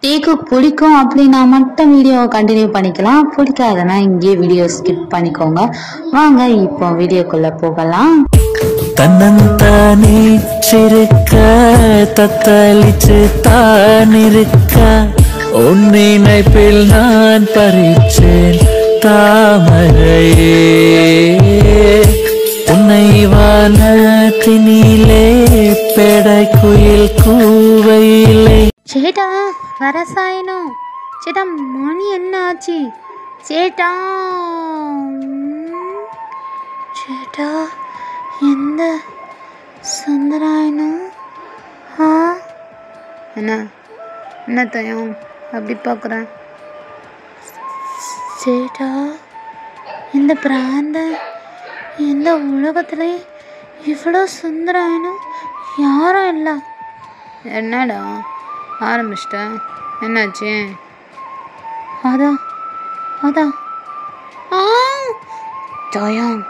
டீக்கு பிடிக்கும் அப்படின்னா மட்டும் வீடியோவை கண்டினியூ பண்ணிக்கலாம், பிடிக்காதுன்னா இங்கேயே வீடியோ ஸ்கிப் பண்ணிக்கோங்க. வாங்க இப்போ வீடியோக்குள்ள போகலாம். தன்னந்தானே சிறுக்க தத்தளிச்சு தான் இருக்க உன் நினைப்பில் நான் பறிச்சேன் தாமரையே உன்னை வானத்தினிலே பெடை குயில் கூவையிலே. சேட்டா வரசாயனம், சேட்டா மணி என்ன ஆச்சு சேட்டா? சேட்டா எந்த சுந்தராயனும்? என்ன தயம் அப்படி பார்க்குறேன்? சேட்டா இந்த பிராந்த இந்த உலகத்துல இவ்வளோ சுந்தராயனும் யாரும் இல்லை. என்னடா ஆரம்பிச்சிட்ட? என்னாச்சு? அதான் தயம்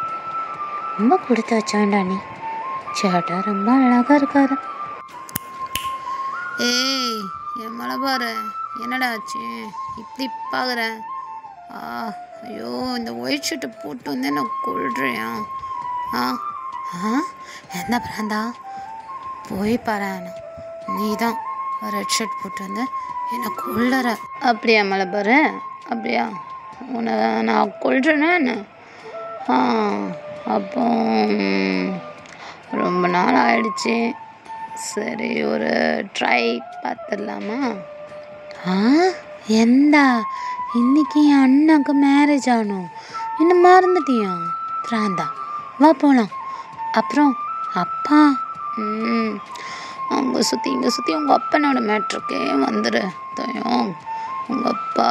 ரொம்ப கொடுத்து வச்சாண்டா நீ. சேட்டா ரொம்ப அழகாக இருக்காரு. ஏய் என் மலை பாரு, என்னடா ஆச்சு இப்படி பார்க்குற? ஐயோ இந்த ஒயிட் ஷர்ட்டை போட்டு வந்து என்ன கொள்றியா? என்ன பிராந்தா போய் பாரு, நீ தான் ரெட் ஷர்ட் போட்டு வந்து என்ன கொள்ளுற. அப்படியா மலை பாரு? அப்படியா உன்னை நான் கொள்றேன்னா என்ன? அப்போ ரொம்ப நாள் ஆயிடுச்சு, சரி ஒரு ட்ரை பார்த்துடலாமா? எந்தா இன்னைக்கு என் அண்ணாக்கு மேரேஜ் ஆகணும், இன்னும் மறந்துட்டியா பிராந்தா? வா போகலாம். அப்புறம் அப்பா அங்கே சுற்றி இங்கே சுற்றி உங்கள் அப்பனோட மேட்ருக்கே வந்துடு தயம். உங்கள் அப்பா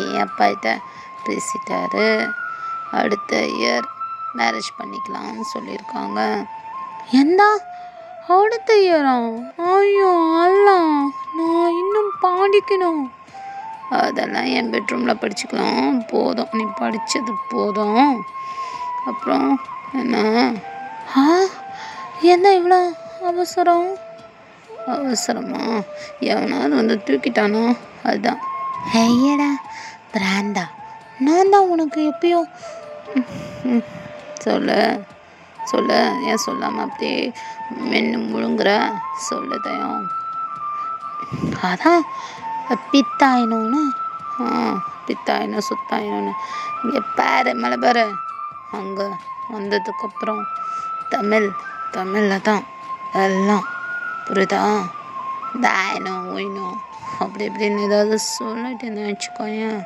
என் அப்பா கிட்ட பேசிட்டாரு, அடுத்த இயர் மேரேஜ் பண்ணிக்கலாம்னு சொல்லியிருக்காங்க. எந்தா அடுத்த இயரா? ஐயோ அல்ல, நான் இன்னும் படிக்கணும். அதெல்லாம் என் பெட்ரூமில் படிச்சுக்கலாம், போதும் நீ படித்தது போதும். அப்புறம் என்ன என்ன இவ்வளோ அவசரமா? எவனாவது வந்து தூக்கிட்டானோ அதுதான். ஐயடா பிராந்தா, நான் தான் உனக்கு எப்பயோ சொல்ல ஏன் சொல்லாமல் அப்படியே மென்று முழுங்குற? சொல்லு தயம். அதான் பித்தாயினோன்னு பித்தாயினம் சுத்தாயினோன்னு இங்கே பாரு மலை பாரு. அங்கே வந்ததுக்கப்புறம் தமிழில் தான் எல்லாம் புரியுதா? தாயனம் ஒயினும் அப்படி இப்படின்னு ஏதாவது சொல்லிட்டு வச்சுக்கோயேன்.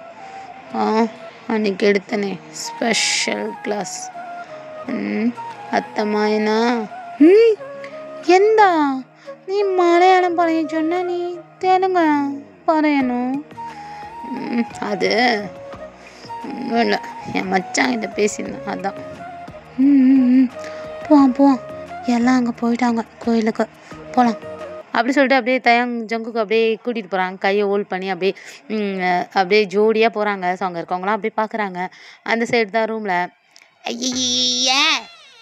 அன்றைக்கி எடுத்தனே ஸ்பெஷல் கிளாஸ் அத்தம்மாயினா. எந்தா நீ மலையாளம் பழைய சொன்ன, நீ தெலுங்கு பறையணும். அது ஒன்றும் இல்லை, என் மச்சாங்கிட்ட பேசியிருந்தேன் அதான். போவான் எல்லாம் அங்கே போயிட்டாங்க கோயிலுக்கு, போகலாம் அப்படி சொல்லிட்டு அப்படியே ஜங்குக்கு அப்படியே கூட்டிகிட்டு போகிறாங்க, கையை ஹோல்ட் பண்ணி அப்படியே ஜோடியாக போகிறாங்க. ஸோ அங்கே இருக்கவங்களாம் அப்படியே பார்க்குறாங்க. அந்த சைடு தான் ரூமில். ஐயா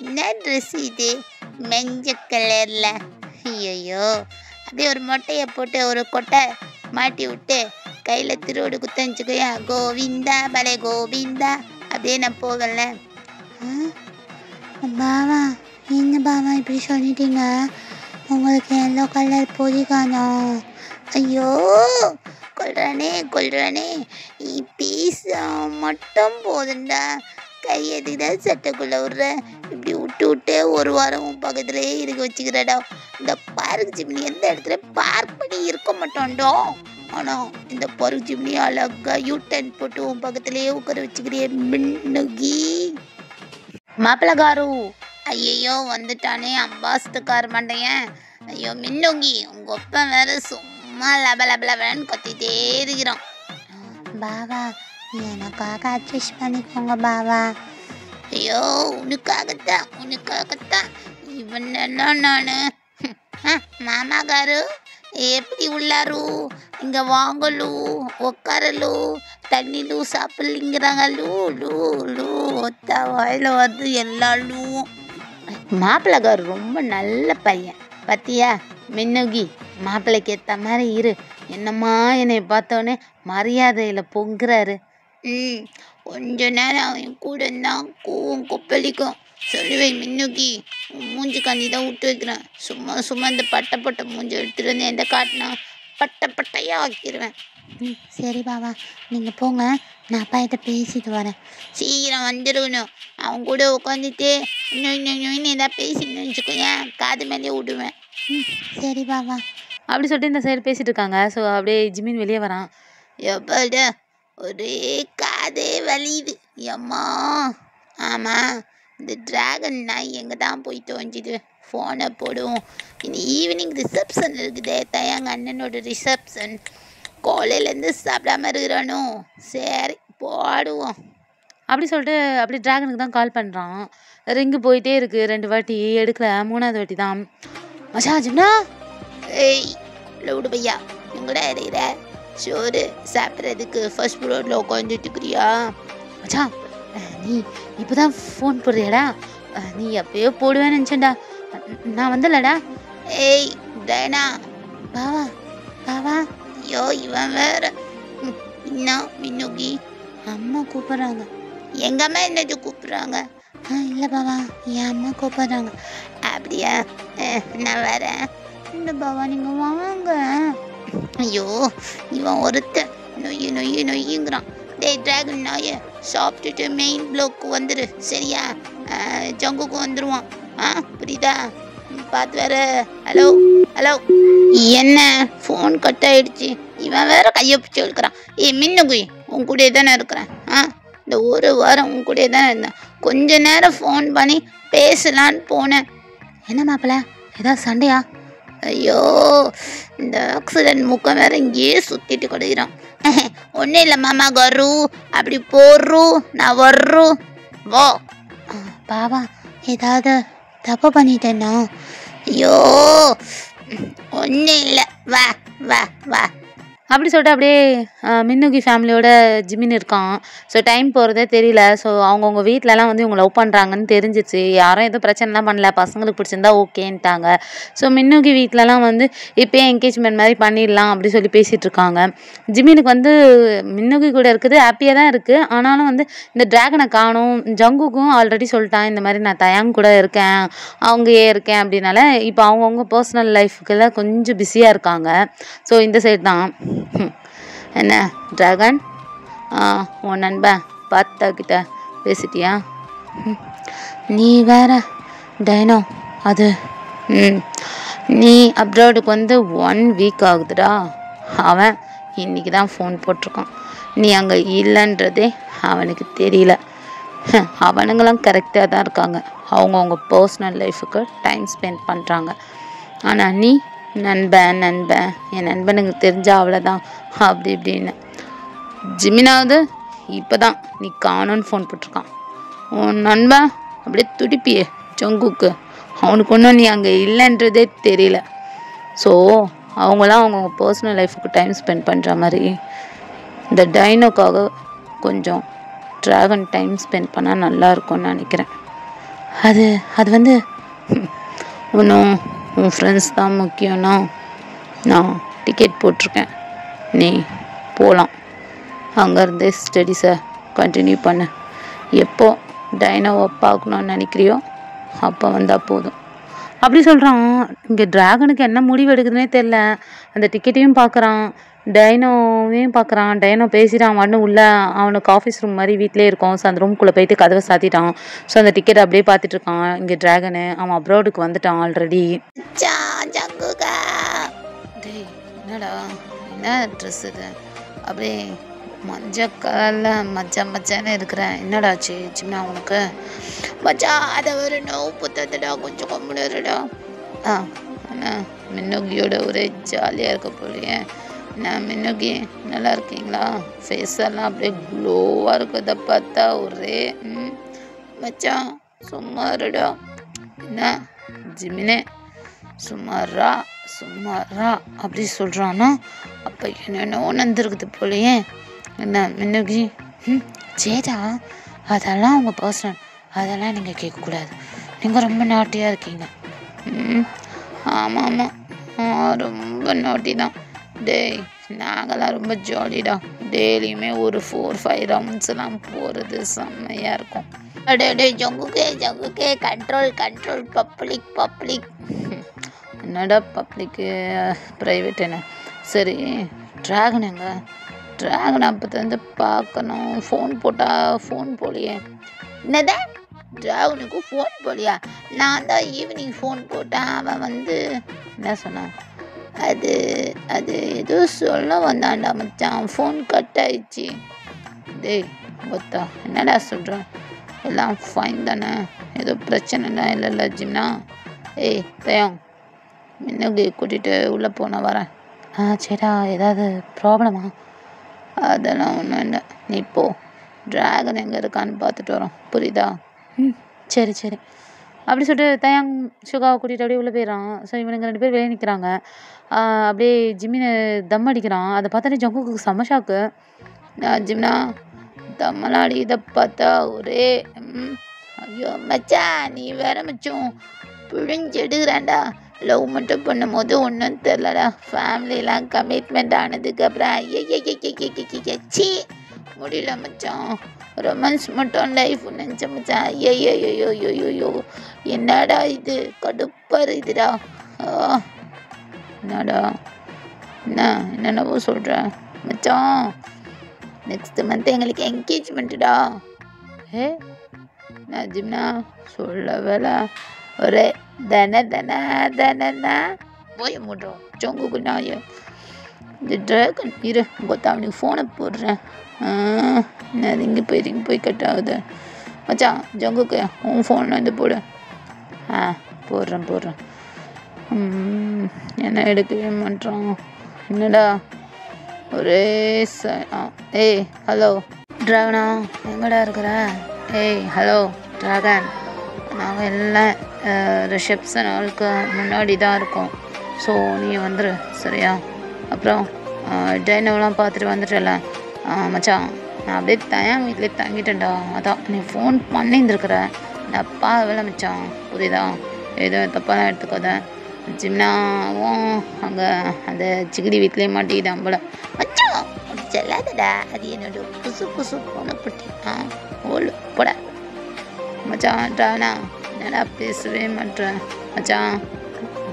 என்ன ட்ரெஸ் இது மஞ்சள் கலரில்? ஐயோ அப்படியே ஒரு மொட்டையை போட்டு ஒரு கொட்டை மாட்டி விட்டு கையில் திருவோடு குத்தஞ்சுக்கையா, கோவிந்தா பலே கோவிந்தா அப்படியே நான் போகல. பாவா என்ன பாவா இப்படி சொல்லிட்டீங்க? உங்களுக்கு எல்லோ கலர் பிடிக்காதா? ஐயோ கொள்றானே நீ பீஸ் மட்டும் போதுண்டா, கையெதுதான் சட்டைக்குள்ளே விட்ற, இப்படி விட்டு ஒரு வாரம் பக்கத்துலேயே இருக்க வச்சுக்கிறடா. இந்த பார்க் ஜிம்னி எந்த இடத்துல பார்க் பண்ணி இருக்க மாட்டோண்டோ, ஆனால் இந்த பார்க் ஜிம்னி அழகா யூட்டன் போட்டு உன் பக்கத்துலேயே உட்கார வச்சுக்கிறிய மின்னுகி. மாப்பிள்ளை காரு ஐயோ வந்துட்டானே அம்பாஸ்து கார் மண்டையன். ஐயோ மின்னுங்கி உங்கள் அப்பா வேற சும்மா லபலன்னு கத்திட்டே இருக்கிறோம். பாவா எனக்காக அட்ஜஸ்ட் பண்ணிக்கோங்க பாவா. ஐயோ உனக்காகத்தான் இவன் எல்லாம் நான் மாமா காரு எப்படி உள்ளாரு, இங்கே வாங்கலு உக்காரலு தண்ணிலு சாப்பிட்லிங்கிறாங்க. ஒத்த வாயில் வருது எல்லாலும். மாப்பிள்ளை காரு ரொம்ப நல்ல பையன், பத்தியா? மின்னுகி மாப்பிள்ளைக்கு ஏற்ற மாதிரி இரு. என்னம்மா என்னை பார்த்தோன்னே மரியாதையில் பொங்குறாரு. கொஞ்ச நேரம் அவன் கூட இருந்தான் கூவும் கொப்பளிக்கும். சொல்லுவை மின்னுகி, உன் மூஞ்சி கண்ணி தான் விட்டு வைக்கிறேன். சும்மா இந்த பட்டை மூஞ்சி எடுத்துகிட்டு வந்து எந்த காட்டினா பட்டையாக ஆக்கிடுவேன். சரி பாவா, நீங்கள் போங்க, நான் அப்பா கிட்ட பேசிட்டு வரேன். சீக்கிரம் வந்துருக்கணும். அவன் கூட உட்காந்துட்டு இன்னும் ஏதாவது பேசின்னு வச்சுக்கோயேன், காது மேலே விடுவேன். சரி பாவா அப்படி சொல்லிட்டு இந்த சைடு பேசிட்டு இருக்காங்க. ஸோ அப்படியே ஜிமின் வெளியே வரான். எப்பாடா ஒரே காதே வலியுது அம்மா. ஆமாம், இந்த டிராகன் நாய் எங்கே தான் போய் தோஞ்சிது? ஃபோனை போடுவோம். இன்னி ஈவினிங் ரிசப்ஷன் இருக்குதே, தயாங்க அண்ணனோட ரிசப்ஷன். காலையிலேருந்து சாப்பிடாம இருக்கிறானோ, சரி போடுவோம். அப்படி சொல்லிட்டு அப்படி டிராகனுக்கு தான் கால் பண்ணுறான். ரிங்கு போயிட்டே இருக்குது. 2 வாட்டி எடுக்கல, 3ஆவது வாட்டி தான். மச்சா ஜிம்னா, ஏய் லவுடு பையா, எங்கடா இருக்கிற? சோறு சாப்பிட்றதுக்கு ஃபர்ஸ்ட் ஃப்ளோரில் உட்காந்துட்டு இருக்கிறியா? மச்சா நீ இப்போ தான் ஃபோன் போடுறியாடா? நீ எப்பயோ போடுவேன்னு நினச்சேன்டா, நான் வந்தலடா. ஏய் டைனா, பாவா பாவா. ஐயோ இவன் வேற. இன்னும் மின்னுகி அம்மா கூப்பிட்றாங்க. எங்கள் அம்மா என்னது கூப்பிட்றாங்க? இல்லை பாவா, என் அம்மா கூப்பிட்றாங்க. அப்படியா? நான் வரேன். இல்லை பாவா, நீங்கள் வாங்க. ஐயோ இவன் ஒருத்த நொய்யுங்கிறான். டேய் டிராகன் நாயை, சாப்பிட்டுட்டு மெயின் ப்ளோக்கு வந்துடு சரியா? ஜங்குக்கு வந்துடுவான். புரியுதா? பார்த்து வேற. ஹலோ என்ன ஃபோன் கட் ஆகிடுச்சு. இவன் வேற கையை பிடிச்சி இழுக்கிறான். மின்னுகுய், உன் கூடயே தானே இருக்கிறேன். இந்த 1 வாரம் உன் கூடயே தானே இருந்தேன். கொஞ்ச நேரம் ஃபோன் பண்ணி பேசலான்னு போனேன். என்ன மாப்பிள்ள, ஏதாவது சண்டையா? ஐயோ இந்த ஆக்சிடென்ட் முக்கம் வேற இங்கேயே சுற்றிட்டு கொடுக்குறான். ஒன்றும் இல்லை மாமா, கரு அப்படி போடுறூ, நான் வர்றூ வா. பாவா ஏதாவது தப்பு பண்ணிட்டேன்னா? ஐயோ ஒன்றும் இல்லை, வா வா வா. அப்படி சொல்லிட்டு அப்படியே மின்னுகி ஃபேமிலியோட ஜிமின் இருக்கான். ஸோ டைம் போகிறதே தெரியல. ஸோ அவங்கவுங்க வீட்டிலலாம் வந்து இவங்க லவ் பண்ணுறாங்கன்னு தெரிஞ்சிச்சு. யாரும் எதுவும் பிரச்சனைலாம் பண்ணல, பசங்களுக்கு பிடிச்சிருந்தா ஓகேன்ட்டாங்க. ஸோ மின்னுகி வீட்டிலலாம் வந்து இப்போயே என்கேஜ்மெண்ட் மாதிரி பண்ணிடலாம் அப்படி சொல்லி பேசிகிட்டு இருக்காங்க. ஜிமினுக்கு வந்து மின்னுகி கூட இருக்குது ஹாப்பியாக தான் இருக்குது. ஆனாலும் வந்து இந்த டிராகனை காணும். ஜங்குக்கும் ஆல்ரெடி சொல்லிட்டான், இந்த மாதிரி நான் தயாங் கூட இருக்கேன், அவங்கயே இருக்கேன் அப்படின்னால இப்போ அவங்கவுங்க பர்சனல் லைஃபுக்கெல்லாம் கொஞ்சம் பிஸியாக இருக்காங்க. ஸோ இந்த சைடு தான். என்ன டிராகன், உன் நண்பன் பார்த்தா கிட்ட பேசிட்டியா? நீ வேற டைனோ, அது நீ அப்ராடுக்கு வந்து 1 வீக் ஆகுதுடா. அவன் இன்னைக்கு தான் ஃபோன் போட்டிருக்கான். நீ அங்கே இல்லைன்றதே அவனுக்கு தெரியல. அவனுங்களாம் கரெக்டாக தான் இருக்காங்க, அவங்கவுங்க பர்சனல் லைஃபுக்கு டைம் ஸ்பெண்ட் பண்ணுறாங்க. ஆனால் நீ நண்பன் என் நண்பனுக்கு தெரிஞ்சா அவ்வளோதான் அப்படி இப்படின்னு. ஜிமினாவது இப்போ தான் நீ காணும்னு ஃபோன் போட்டிருக்கான். உன் நண்பன் அப்படியே துடிப்பியே ஜங்குக்கு, அவனுக்கு ஒன்றும் நீ அங்கே இல்லைன்றதே தெரியல. ஸோ அவங்களாம் அவங்கவுங்க பர்சனல் லைஃபுக்கு டைம் ஸ்பெண்ட் பண்ணுற மாதிரி இந்த டைனோக்காக கொஞ்சம் டிராகன் டைம் ஸ்பெண்ட் பண்ணால் நல்லா இருக்கும்னு நினைக்கிறேன். அது வந்து இன்னும் உன் ஃப்ரெண்ட்ஸ் தான் முக்கியம்னா நான் டிக்கெட் போட்டிருக்கேன், நீ போகலாம். அங்கேருந்தே ஸ்டடீஸை கண்டினியூ பண்ணு. எப்போ டைனோவை பார்க்கணுன்னு நினைக்கிறியோ அப்போ வந்தால் போதும் அப்படி சொல்கிறான். இங்கே டிராகனுக்கு என்ன முடிவு எடுக்குதுன்னே தெரில. அந்த டிக்கெட்டையும் பார்க்குறான், டைனோவையும் பார்க்குறான். டைனோ பேசிட்டான் மட்டும் உள்ள அவனுக்கு ஆஃபீஸ் ரூம் மாதிரி வீட்டிலே இருக்கும். ஸோ அந்த ரூம்குள்ளே போயிட்டு கதவை சாத்திட்டான். ஸோ அந்த டிக்கெட் அப்படியே பார்த்துட்டு இருக்கான். இங்கே டிராகனு அவன் அப்ராடுக்கு வந்துட்டான் ஆல்ரெடி. டேய் என்னடா, என்ன ட்ரெஸ் இது அப்படியே மஞ்சள் கலரில் மச்சான்னு இருக்கிறேன், என்னடாச்சு சின்ன உனக்கு? மச்சா அதை ஒரு நோவு புத்தடா, கொஞ்சம் கம்முனருடா. அண்ணா மின்னுகியோட ஒரே ஜாலியாக இருக்க போலியே. நான் மின்னுகி நல்லா இருக்கீங்களா? ஃபேஸ் எல்லாம் அப்படியே க்ளோவாக இருக்கிறத பார்த்தா ஒரே மச்சான் சும்மாருடா. என்ன ஜிமினே சும்மாரா அப்படி சொல்கிறான்னா அப்போ என்னென்ன உணர்ந்துருக்குது போலையே. என்ன மின்னுகி? சேதா அதெல்லாம் அவங்க பர்சனல், அதெல்லாம் நீங்கள் கேட்கக்கூடாது, நீங்கள் ரொம்ப நாட்டியாக இருக்கீங்க. ஆமாம் ரொம்ப நோட்டி தான். டேய் நாங்களாம் ரொம்ப ஜாலிடா. டெய்லியுமே ஒரு 4-5 ரவுண்ட்ஸ்லாம் போகிறது செம்மையாக இருக்கும். டே ஜங்குக்கே கண்ட்ரோல் பப்ளிக். என்னடா பப்ளிக்கு ப்ரைவேட் என்ன? சரி ட்ராகன் எங்க? ட்ராகன் அப்போது பார்க்கணும். ஃபோன் போட்டால் ஃபோன் போலியே. என்னதான் ட்ராகனுக்கு ஃபோன் போலியா? நான் தான் ஈவினிங் ஃபோன் போட்டேன். அவன் என்ன சொன்னான்? அது ஏதோ சொல்ல வந்தான்டா மச்சான். ஃபோன் கட் ஆயிடுச்சு. டேய் ஒத்தா என்னடா சொல்கிறேன்? எல்லாம் ஃபைன் தானே? ஏதோ பிரச்சனைலாம் இல்லைல்ல ஜிம்னா? ஏய் தயம் இன்னும் கூட்டிகிட்டு உள்ளே போன வரேன். சரிடா. ஏதாவது ப்ராப்ளமா? அதெல்லாம் ஒன்றும் இல்லை. நீ போ. ட்ராகன் எங்கே இருக்கான்னு பார்த்துட்டு வரோம். புரியுதா? சரி அப்படி சொல்லிட்டு தயாங் சுகாவை கூட்டிகிட்டு அப்படியே உள்ளே போயிடறான். ஸோ இவனுங்க 2 பேர் வெளியே நிற்கிறாங்க. அப்படியே ஜிம்மினை தம் அடிக்கிறான். அதை பார்த்தாலே ஜங்குக்கு செம்ம ஷாக்கு. ஜிம்னா தம்மெல்லாம் அடிக்கிறத பார்த்தா ஒரே ஐயோ மச்சான் நீ வேற மச்சும் பிழிஞ்சு எடுக்கிறான்டா. லவ் மட்டும் பண்ணும் போது ஒன்றும் தெரிலடா. ஃபேமிலிலாம் கமிட்மெண்ட் ஆனதுக்கு அப்புறம் சி முடியல மச்சான். ரொமான்ஸ் மட்டும் லைஃப் நினச்ச மச்சான். ஐயோ என்னடா இது கடுப்பாக இருக்குதுடா. என்னடா என்னென்னவோ சொல்கிறேன் மச்சான். நெக்ஸ்ட் மந்த் எங்களுக்கு என்கேஜ்மெண்ட்டுடா. நான் ஜிம்னா சொல்ல வேலை ஒரே தானே போய மூடுறோம் ஜங்குக்கு. நான் இந்த ட்ராகன் இரு கொத்தா அவனுக்கு ஃபோனை போடுறேன். நான் இங்கே போய் கட் ஆகுது மச்சான். ஜங்குக்கு உன் ஃபோன் போடு. போடுறேன். என்ன எடுக்கவே மாட்டான். என்னடா ஒரே ஏய் ஹலோ ட்ராகனா எங்கடா இருக்கிற? ஏய் ஹலோ ட்ராகன், நாங்கள் எல்லாம் ரிசப்ஷன் ஆளுக்கு முன்னாடி தான் இருக்கோம். ஸோ நீ வந்துரு சரியா? அப்புறம் டைனோலாம் பார்த்துட்டு வந்துட்டல மச்சான். நான் அப்படியே தயாங் வீட்டிலே தங்கிட்டேன்டா. அதான் நீ ஃபோன் பண்ணியிருந்துருக்குற. நான் பார்க்கவே மச்சான். புரியுதா? எதுவும் தப்பாலாம் எடுத்துக்காத. ஜிம்னாவும் அங்கே அந்த சிகிடி வீட்லேயே மாட்டிக்கிட்டான் போல. மச்சான் அப்படி சொல்லாதடா. அது என்னோட புசு போன குட்டி. ஓடு போட மச்சான். ட்ராகனா என்னடா பேசவே மாட்டேன் மச்சான்.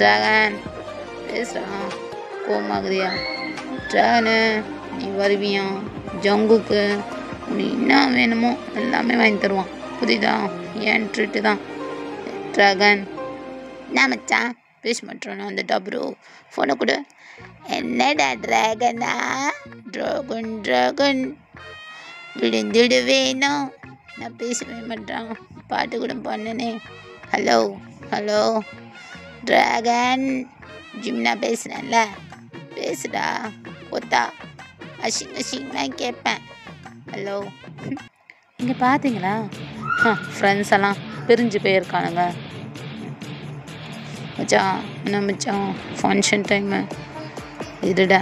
ட்ராகன் பேசுகிறான். கோமாகுதியா? ட்ராகனு நீ வருவியா? ஜங்குக்கு உனக்கு என்ன வேணுமோ எல்லாமே வாங்கி தருவான். புரியுதா? ஏன் ட்ரீட்டு தான். ட்ராகன் என்ன மச்சான் பேச மாட்டேன். வந்துட்டா ப்ரோ ஃபோனை கொடு. என்னடா ட்ராகனா? ட்ராகன் விழுந்துடு வேணும். நான் பேசவே மாட்டேன். பாட்டு கூட பண்ணனே. ஹலோ ட்ராகன் ஜிம்னா பேசுகிறேன்ல பேசுடா. கொத்தா அசிங்கமாக கேட்பேன். ஹலோ இங்கே பார்த்தீங்களா? ஃப்ரெண்ட்ஸ் எல்லாம் பிரிஞ்சு போயிருக்கானுங்க மச்சான். என்ன மச்சான் ஃபங்க்ஷன் டைமு இருடா.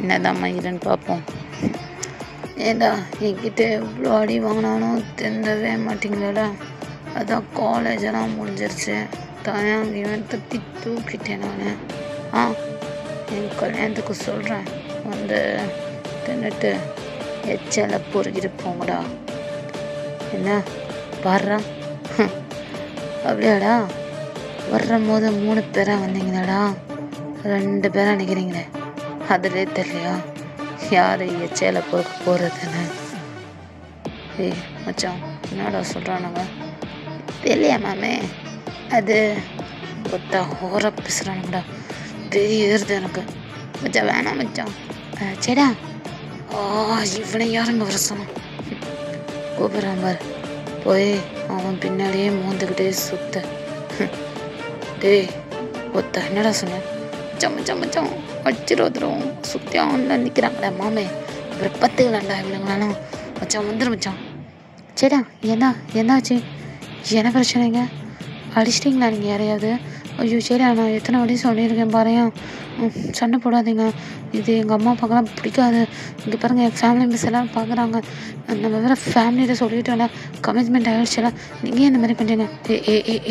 என்னதாம்மா இருன்னு பார்ப்போம். ஏண்டா என்கிட்ட இவ்வளோ அடி வாங்கினாலும் திருந்தவே மாட்டிங்களா? அதான் காலேஜெல்லாம் முடிஞ்சிருச்சு. தயாங்கிவன் தத்தி தூக்கிட்டேன் நான். என் கல்யாணத்துக்கு சொல்கிறேன். தின்னுட்டு எச்சலை பொறுக்கிட்டு போங்கடா. என்ன பாடுறா? அப்படியாடா? வர்றபோது 3 பேராக வந்தீங்களாடா? 2 பேராக நிற்கிறீங்களே, அதிலே தெரியலையா யார் எச்சலை பொறுக்க போகிறதுன்னு? ஏய் மச்சான் என்னடா சொல்கிறானுங்க? தெரியலையா மாமே? அது கொத்தா ஓர பேசுகிறானுங்கடா. பெரிய ஏறுது எனக்கு. மச்சான் வேணாம் மச்சான். சரிடா. இவனை யாருங்க வர சொன்னான்? கூப்பிட்றான் பார். போய் அவன் பின்னாடியே மூந்துக்கிட்டே சுத்த. டேய் கொத்தா என்னடா சொன்னேன்? மச்சான் அடிச்சிருவோம். சுற்றி ஆன்ல நிற்கிறாங்கடா மாமே. அப்புறம் பத்துக்கலாம்டா இவனுங்களாம். மச்சான் வந்துடும் மச்சான். சரிடா. என்னாச்சு? என்ன பிரச்சனைங்க? அடிச்சிட்டிங்களா நீங்கள் யாரையாவது? ஐயோ சரிடா, நான் எத்தனை வாட்டி சொல்லியிருக்கேன் பாருங்க, சண்டை போடாதீங்க. இது எங்கள் அம்மா அப்பாக்கெல்லாம் பிடிக்காது. இங்கே பாருங்கள் என் ஃபேமிலி மெம்பர்ஸ் எல்லாம் பார்க்குறாங்க. நம்ம வேறு ஃபேமிலியில் சொல்லிட்டோம்ல, கமிட்மெண்ட் ஆகிடுச்சுல, நீங்கள் இந்த மாதிரி பண்ணுறீங்க?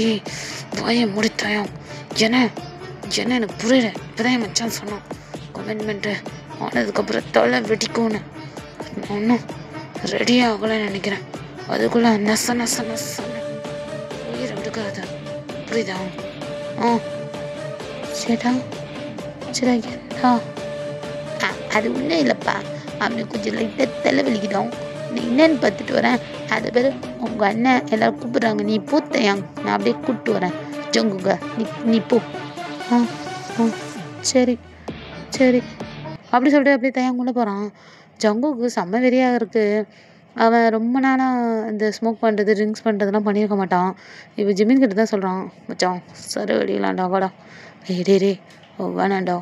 ஏ வாயை முடித்தாயம். என்ன என்ன எனக்கு புரியல. இப்போதான் என் மச்சான் சொன்னான் கமிட்மெண்ட்டு ஆனதுக்கப்புறம் தலை வெடிக்கும்னு. நான் ஒன்றும் ரெடி ஆகலைன்னு நினைக்கிறேன். அதுக்குள்ளே நசன்னு உயிரை விடுக்கிறது. புரியுதா? சரிடா சரிடா. அது ஒன்றும் இல்லைப்பா, அவனுக்கு கொஞ்சம் லைட்டாக தலைவலிக்குதான். நீ என்னன்னு பார்த்துட்டு வரேன். அது பேர் உங்கள் அண்ணன் எல்லோரும் கூப்பிட்றாங்க. நீ பூத்தையாங், நான் அப்படியே கூப்பிட்டு வரேன் ஜங்குங்க. நீ போ. சரி சரி அப்படி சொல்லிட்டு அப்படியே தயங்குள்ளே போகிறான். ஜங்குக்கு செம்ம வெறியாக இருக்குது. அவன் ரொம்ப நாளாக இந்த ஸ்மோக் பண்ணுறது ட்ரிங்க்ஸ் பண்ணுறதுலாம் பண்ணியிருக்க மாட்டான். இப்போ ஜிமின் கிட்ட தான் சொல்கிறான், மச்சான் சரி வெடிக்கலாம்டா வாடா. டே வேணாண்டா.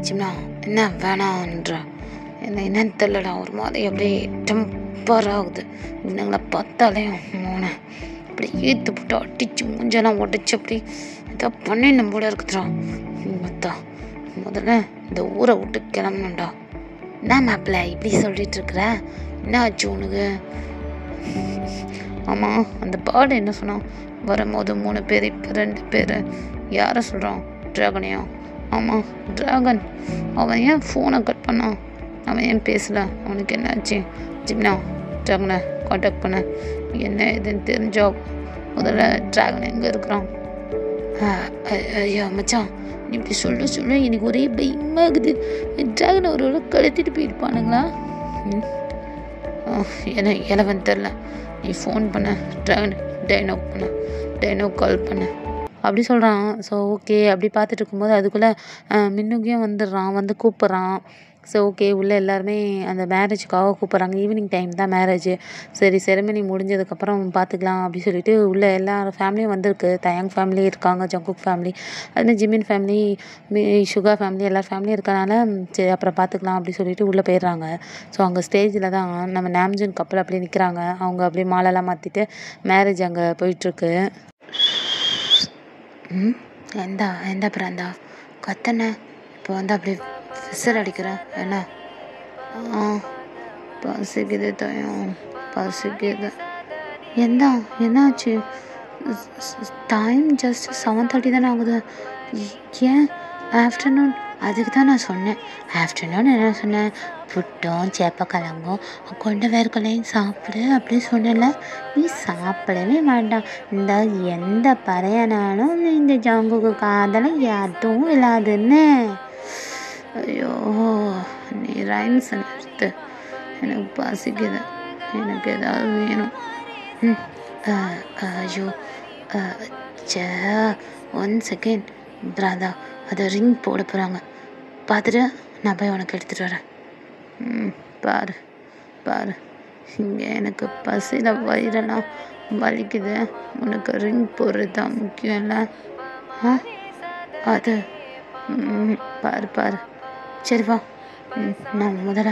சிம்னா என்ன வேணான்ற என்னன்னு தெரிலடா. ஒரு மாதிரி அப்படியே டெம்பர் ஆகுது. இன்னங்களை பார்த்தாலே மோனை அப்படி ஈர்த்து போட்டு அடிச்சு மூஞ்செல்லாம் உடச்சி அப்படி ஏதோ பண்ணிடணும் போல இருக்குதுடா. மத்தா முதல்ல இந்த ஊரை விட்டு கிளம்பணும்டா. என்ன மாப்பிள்ள இப்படி சொல்லிட்டு இருக்கிற? என்ன ஆச்சு உனக்கு? ஆமாம், அந்த பாடு என்ன சொன்னான்? வரும்போது 3 பேர், இப்போ 2 பேர். யாரை சொல்கிறான்? ட்ராகனையா? ஆமாம் ட்ராகன். அவன் ஏன் ஃபோனை கட் பண்ணான்? அவன் ஏன் பேசலை? அவனுக்கு என்னாச்சு? ஜிம்னா ட்ராகனை காண்டாக்ட் பண்ண, என்ன இதுன்னு தெரிஞ்சா. முதல்ல ட்ராகன் எங்கே இருக்கிறான்? ஐயோ மச்சான், நீ இப்படி சொல்ல எனக்கு ஒரே பயமாகுது. ட்ராகனை ஒரு கடத்திட்டு போயிருப்பானுங்களா? என்ன இலவன் தெரில. நீ ஃபோன் பண்ண, ட்ராகன் டைனோ கால் பண்ண அப்படி சொல்கிறான். ஸோ ஓகே அப்படி பார்த்துட்டு இருக்கும்போது அதுக்குள்ளே மின்னுக்கையும் வந்துடுறான். வந்து கூப்பிட்றான். ஸோ ஓகே உள்ளே எல்லாருமே அந்த மேரேஜுக்காக கூப்பிட்றாங்க. ஈவினிங் டைம் தான் மேரேஜ். சரி செரிமனி முடிஞ்சதுக்கப்புறம் பார்த்துக்கலாம் அப்படி சொல்லிட்டு உள்ளே எல்லா ஃபேமிலியும் வந்திருக்கு. தயாங் ஃபேமிலி இருக்காங்க, ஜங்குக் ஃபேமிலி, அதுமாதிரி ஜிமின் ஃபேமிலி, சுகா ஃபேமிலி, எல்லா ஃபேமிலியும் இருக்கனால சரி அப்புறம் பார்த்துக்கலாம் அப்படி சொல்லிட்டு உள்ளே போயிடுறாங்க. ஸோ அங்கே ஸ்டேஜில் தான் நம்ம நாம்ஜூன் கப்பல் அப்படியே நிற்கிறாங்க. அவங்க அப்படியே மாலைலாம் மாற்றிட்டு மேரேஜ் அங்கே போயிட்டுருக்கு. எந்த பிராந்தா கத்தனை இப்போ வந்து அப்படி விசில் அடிக்கிறேன். என்ன? பசிக்குது தயம், பசிக்குது. என்னாச்சு? டைம் ஜஸ்ட் 7:30 தானே ஆகுது. ஏன் ஆஃப்டர்நூன்? அதுக்கு தான் நான் சொன்னேன். ஆஃப்டர்நூன் என்ன சொன்னேன்? புட்டும் சேப்பக்கிழங்கும் கொண்ட வேர்க்கலையும் சாப்பிடு அப்படின்னு சொன்னல. நீ சாப்பிடவே வேண்டாம். இந்த எந்த பறையனாலும் இந்த ஜங்குக்கு காதலை எதுவும் இல்லாதுன்னு. ஐயோ நீ ரைம்ஸ் நிறுத்து. எனக்கு பசிக்குது, எனக்கு ஏதாவது வேணும். ஐயோ 1 செகண்ட் பிராதா, அதை ரிங் போட போகிறாங்க. பார்த்துட்டு நான் போய் உனக்கு எடுத்துகிட்டு வரேன். பாரு இங்கே எனக்கு பசியில் வயிறெல்லாம் வலிக்குது. உனக்கு ரிங் போடுறது தான் முக்கியம் இல்லை? அது பாரு சரி வா, நான் முதல்ல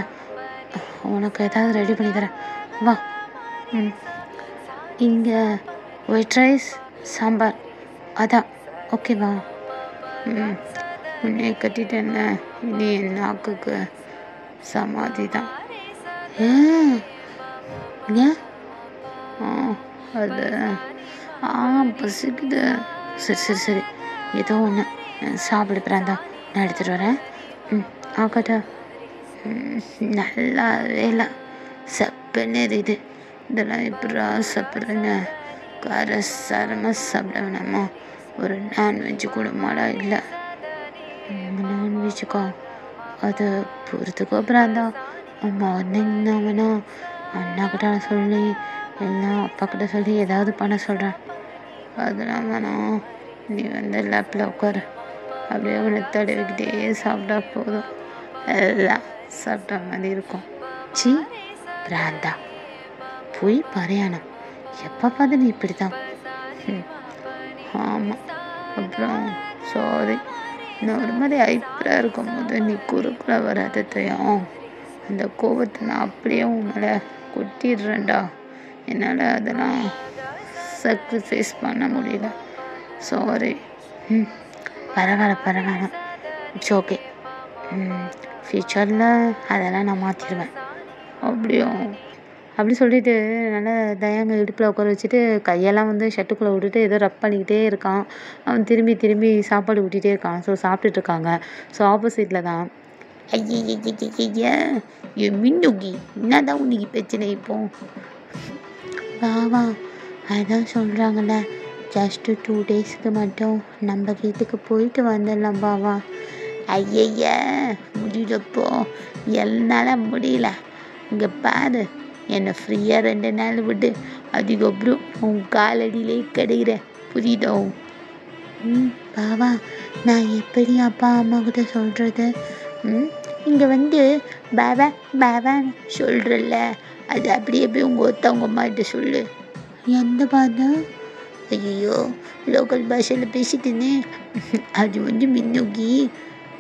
உனக்கு ஏதாவது ரெடி பண்ணி தரேன். வா. இங்கே ஒயிட் ரைஸ் சாம்பார் அதான் ஓகேவா? உன்னை கட்டிட்டேன்ல, இனி என் நாக்குக்கு சமாதி தான். ஏன்? அது பசிக்குது. சரி ஏதோ ஒன்று சாப்பிடு பிராந்தா, நான் எடுத்துகிட்டு வரேன். ஆகட்டா. நல்லா வேலை சப்புன்னு இது. இதெல்லாம் எப்படா சாப்பிட்றேன்னு காரசாரமாக சாப்பிட வேணாமா? ஒரு நான்வெஜ்ஜு கூட மாடா இல்லை. நான்வெஜ்ஜுக்கா? அது பொறுத்துக்கோ பிராந்தா. மார்னிங் நான் வேணா அண்ணா கிட்ட சொல்லி எல்லாம் அப்பா கிட்ட சொல்லி ஏதாவது பண்ண சொல்கிறேன். அதெல்லாம் வேணாம். நீ வந்து லேப்பில் உட்காரு. அப்படியே உன்னை தடவிக்கிட்டே சாப்பிட்டா போதும், எல்லாம் சாப்பிட்ட மாதிரி இருக்கும். சி பிராந்தா, போய் பறையானம். எப்போ பார்த்து நீ இப்படி தான். ஆமாம். அப்புறம் சாரி, நான் ஒரு மாதிரி ஐப்பராக இருக்கும்போது நீ குறுக்கில் வராத தயம். அந்த கோபத்தை நான் அப்படியே உன் மேலே கொட்டிடுறேன்டா. என்னால் அதெல்லாம் சாக்ரிஃபைஸ் பண்ண முடியல. சாரி. பரவாயில்ல, இட்ஸ் ஓகே. ஃப்யூச்சரில் அதெல்லாம் நான் மாற்றிடுவேன். அப்படியும் அப்படி சொல்லிட்டு நல்லா தயாங்க இடுப்பில் உட்கார வச்சுட்டு கையெல்லாம் வந்து ஷர்ட்டுக்குள்ளே விட்டுட்டு ஏதோ ரப் பண்ணிக்கிட்டே இருக்கான். அவன் திரும்பி திரும்பி சாப்பாடு ஊட்டிகிட்டே இருக்கான். ஸோ சாப்பிட்டுட்டு இருக்காங்க. ஸோ ஆப்போசிட்டில் தான் ஐய என் மின்னுகி என்னதான் உனக்கு பிரச்சனை இப்போ? பாவா அதான் சொல்கிறாங்கல்ல, ஜஸ்ட்டு 2 டேஸ்க்கு மட்டும் நம்ம வீட்டுக்கு போயிட்டு வந்துடலாம் பாவா. ஐய முடியலப்போ, என்னால் முடியல. இங்கே பாரு, என்னை ஃப்ரீயாக 2 நாள் விடு, அதுக்கப்புறம் உன் காலடியிலே கிடைக்கிற, புரியுதோ? பாவா நான் எப்படி அப்பா அம்மா கிட்ட சொல்கிறது? இங்கே வந்து பாபா பாபான்னு சொல்கிறல்ல, அது அப்படியே போய் உங்கள் ஒருத்தவங்க அம்மாகிட்ட சொல்லு. எந்த பாதா? ஐயோ லோக்கல் பாஷையில் பேசிட்டுன்னு. அது வந்து மின்னுகி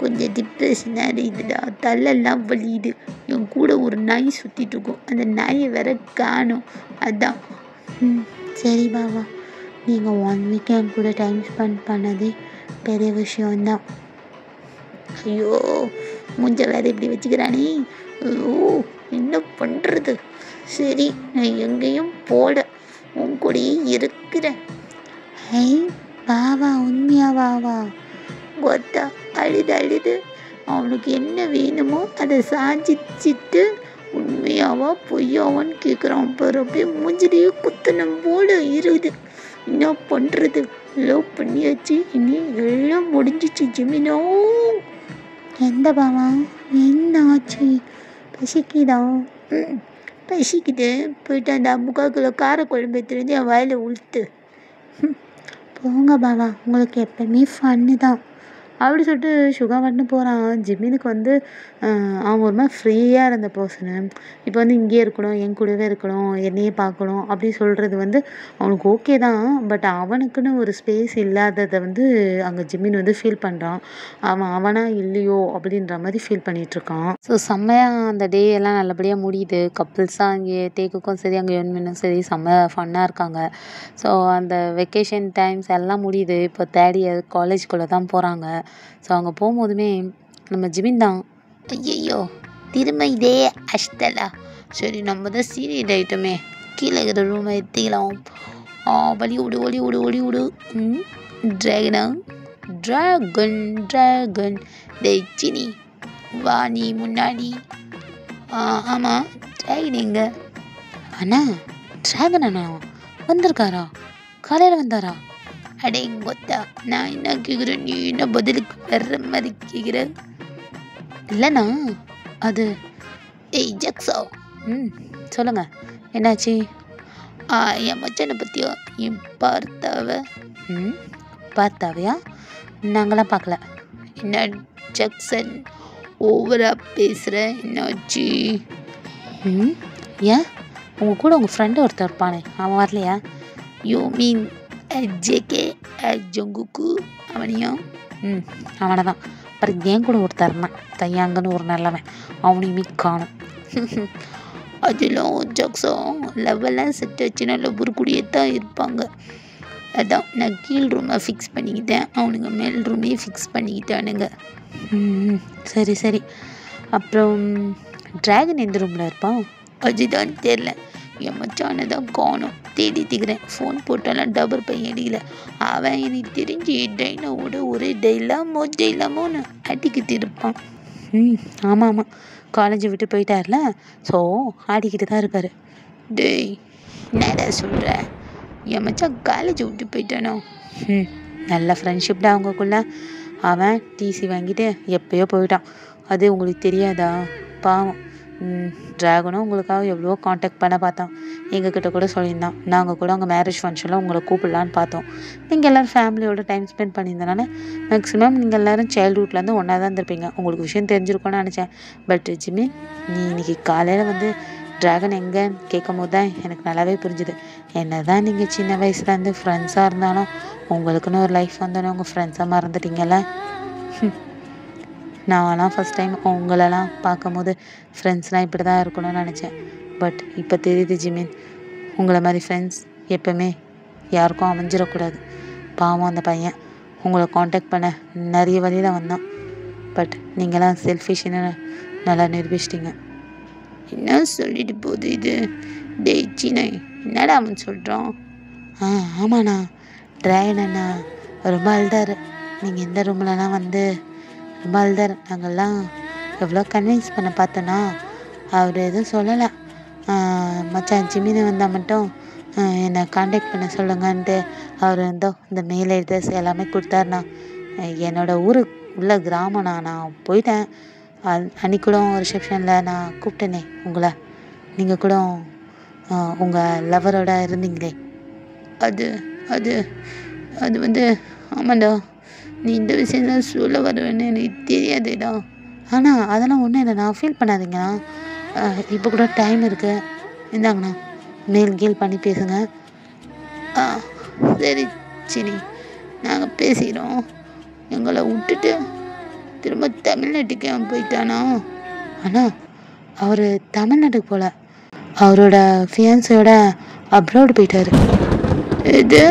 கொஞ்சம் டிப்ரெஷனாக இருக்குதுடா, தலையெல்லாம் வலியுது. என் கூட ஒரு நாய் சுற்றிட்டு இருக்கும், அந்த நாயை வேற காணும், அதான். சரி பாவா, நீங்கள் 1 வீக் என் கூட டைம் ஸ்பெண்ட் பண்ணதே பெரிய விஷயம்தான். ஐயோ மூஞ்ச வேற இப்படி வச்சுக்கிறானே, ஐயோ என்ன பண்ணுறது? சரி நான் எங்கேயும் போட, உன் கூடயே இருக்கிறேன். ஐ பாவா, உண்மையா பாவா? கொத்தா அழுது அவனுக்கு என்ன வேணுமோ அதை சாதிச்சுட்டு உண்மையாவா பொய்யாவான்னு கேட்குறான் பாரு. அப்படியே மூஞ்சிலேயே குத்தனம் போல இருக்குது. என்ன பண்ணுறது? லவ் பண்ணியாச்சு, இனி எல்லாம் முடிஞ்சிச்சு ஜெமினோ. எந்த பாவா, என்ன ஆச்சு? பசிக்குதா? பசிக்குது, போயிட்டு அந்த 3/4 கிலோ காரக்குழம்பு எடுத்துட்டு என் வாயில் உளுத்து. போங்க பாவா, உங்களுக்கு எப்பவுமே ஃபன்னு தான். அப்படி சொல்லிட்டு சுகா மட்டும் போகிறான். ஜிமினுக்கு வந்து அவன் ஒரு மாதிரி ஃப்ரீயாக இருந்த பர்சனு. இப்போ வந்து இங்கேயே இருக்கணும், என் கூடவே இருக்கணும், என்னையே பார்க்கணும் அப்படி சொல்கிறது வந்து அவனுக்கு ஓகே தான். பட் அவனுக்குன்னு ஒரு ஸ்பேஸ் இல்லாததை வந்து அங்கே ஜிமின் வந்து ஃபீல் பண்ணுறான். அவனா இல்லையோ அப்படின்ற மாதிரி ஃபீல் பண்ணிகிட்ருக்கான். ஸோ செம்மையாக அந்த டே எல்லாம் நல்லபடியாக முடியுது. கப்புள்ஸாக அங்கே டேக்குக்கும் சரி, அங்கே யூன்மெனும் சரி செம்ம ஃபன்னாக இருக்காங்க. ஸோ அந்த வெக்கேஷன் டைம்ஸ் எல்லாம் முடியுது. இப்போ 3rd இயர் காலேஜ்குள்ளே தான் போகிறாங்க. ஸோ அங்கே போகும்போதுமே நம்ம ஜிமின் தான், ஐயோ திரும்ப இதே அஷ்டலா. சரி நம்ம தான் சீரியட் ஆகிட்டோமே, கீழே இருக்கிற ரூமை எடுத்துக்கலாம். வழி விடு. ட்ராகன் டேய் சினி வா நீ முன்னாடி. ஆமாம் ட்ராகன் எங்க? அண்ணா ட்ராகன் அண்ணா வந்திருக்காரா? காலையில் வந்தாரா? அடே கொத்தா, நான் என்ன கேட்குறேன், நீ என்ன பதிலுக்கு வர்ற மாதிரி கேட்குற? இல்லைண்ணா அது ஏய் ஜக்ஸா, சொல்லுங்க, என்னாச்சு? என் மச்சானை பற்றியா? என் பார்த்தாவ. பார்த்தாவையா? நாங்களாம் பார்க்கல. என்ன ஜக்சன் ஓவராக பேசுகிற, என்னாச்சு? ஏன் உங்கள் கூட உங்கள் ஃப்ரெண்டு ஒருத்தர் இருப்பானே, அவன் வரலையா? யூ மீன் ஜேகே ஜங்குக்கு அவனையா? அவனை தான். அப்புறம் ஏன் கூட ஒருத்தர் இருந்தான் தையாங்கன்னு ஒரு நல்லவன், அவனையுமே காணும். அதெல்லாம் ஜக்ஸம் லெவெல்லாம் செட் வச்சுன்னா லவ்வர் கூடியே தான் இருப்பாங்க. அதான் நான் கீழ் ரூமை ஃபிக்ஸ் பண்ணிக்கிட்டேன், அவனுங்க மேல் ரூமே ஃபிக்ஸ் பண்ணிக்கிட்டானுங்க. சரி. அப்புறம் ட்ராகன் எந்த ரூமில் இருப்பான்? அதுதான் தெரில, என் மச்சானை தான் காணும். தேடித்துக்கிறேன், ஃபோன் போட்டாலும் டபுள் பையன் அடிக்கல. அவன் எனக்கு தெரிஞ்சு டைனாவோட ஒரே டைலாமோன்னு அடிக்கிட்டு இருப்பான். ஆமாம், காலேஜை விட்டு போயிட்டார்ல, ஸோ ஆடிக்கிட்டு தான் இருப்பார். டேய் என்னடா சொல்கிற? என் மச்சான் காலேஜை விட்டு போயிட்டானோ? நல்ல ஃப்ரெண்ட்ஷிப் தான் அவங்களுக்குள்ள. அவன் டிசி வாங்கிட்டு எப்போயோ போயிட்டான். அது உங்களுக்கு தெரியாதா? பாவம். ட்ராகனும் உங்களுக்காக எவ்வளோ காண்டாக்ட் பண்ண பார்த்தான். எங்ககிட்ட கூட சொல்லியிருந்தான், நாங்கள் கூட அங்கே மேரேஜ் ஃபங்க்ஷனில் உங்களை கூப்பிடலான்னு பார்த்தோம். நீங்கள் எல்லோரும் ஃபேமிலியோட டைம் ஸ்பெண்ட் பண்ணியிருந்தனால மேக்ஸிமம் நீங்கள் எல்லோரும் சைல்ட்ஹுட்லேருந்து ஒன்றா தான் இருந்திருப்பீங்க, உங்களுக்கு விஷயம் தெரிஞ்சிருக்கும்னு நினச்சேன். பட் ஜிமின், நீ இன்றைக்கி காலையில் வந்து ட்ராகன் எங்கேன்னு கேட்கும் போது தான் எனக்கு நல்லாவே புரிஞ்சுது. என்ன தான் நீங்கள் சின்ன வயசுலேருந்து ஃப்ரெண்ட்ஸாக இருந்தாலும் உங்களுக்குன்னு ஒரு லைஃப் வந்தோன்னே உங்கள் ஃப்ரெண்ட்ஸாக மறந்துட்டீங்கல்ல. நான்லாம் ஃபஸ்ட் டைம் உங்களெல்லாம் பார்க்கும்போது ஃப்ரெண்ட்ஸ்லாம் இப்படி தான் இருக்கணும்னு நினச்சேன். பட் இப்போ தெரியுது ஜிமின், உங்களை மாதிரி ஃப்ரெண்ட்ஸ் எப்போவுமே யாருக்கும் அமைஞ்சிடக்கூடாது. பாவம் அந்த பையன் உங்களை காண்டாக்ட் பண்ண நிறைய வழியில் வந்தான். பட் நீங்களாம் செல்ஃபிஷ்னு நல்லா நிரூபிச்சிட்டிங்க. என்ன சொல்லிட்டு போகுது இது? டேய் சீனை, என்னடா அவன் சொல்கிறான்? ஆமாண்ணா, ட்ராகன் அண்ணா ரொம்ப அழுதாரு. நீங்கள் இந்த ரூம்லலாம் வந்து ரொம்ப அழுதாரு. நாங்கள்லாம் எவ்வளோ கன்வின்ஸ் பண்ண பார்த்தோன்னா அவர் எதுவும் சொல்லலை. மச்சான் ஜிமினை வந்தால் மட்டும் என்னை காண்டாக்ட் பண்ண சொல்லுங்கன்ட்டு அவர் இந்த மெயில் அட்ரஸ் எல்லாமே கொடுத்தாருண்ணா. என்னோடய ஊரு உள்ள கிராமம்ண்ணா. நான் போயிட்டேன். அன்றைக்கி கூட ரிசப்ஷனில் நான் கூப்பிட்டேனே உங்களை, நீங்கள் கூட உங்கள் லவரோட இருந்தீங்களே. அது அது அது வந்து ஆமாண்டா, நீ இந்த விஷயந்தான் சொல்ல வருவேன்னு எனக்கு தெரியாதேடா. ஆனால் அதெல்லாம் ஒன்றும் இல்லை, நான் ஃபீல் பண்ணாதீங்கண்ணா. இப்போ கூட டைம் இருக்குது, இந்தாங்கண்ணா மெயில் கீல் பண்ணி பேசுங்க. சரி சரி, நாங்கள் பேசிக்கிறோம். எங்களை விட்டுட்டு திரும்ப தமிழ்நாட்டுக்கு அவன் போயிட்டானா? அண்ணா, அவர் தமிழ்நாட்டுக்கு போகல, அவரோட ஃபியான்ஸோட அப்ராடு போயிட்டாரு. எது?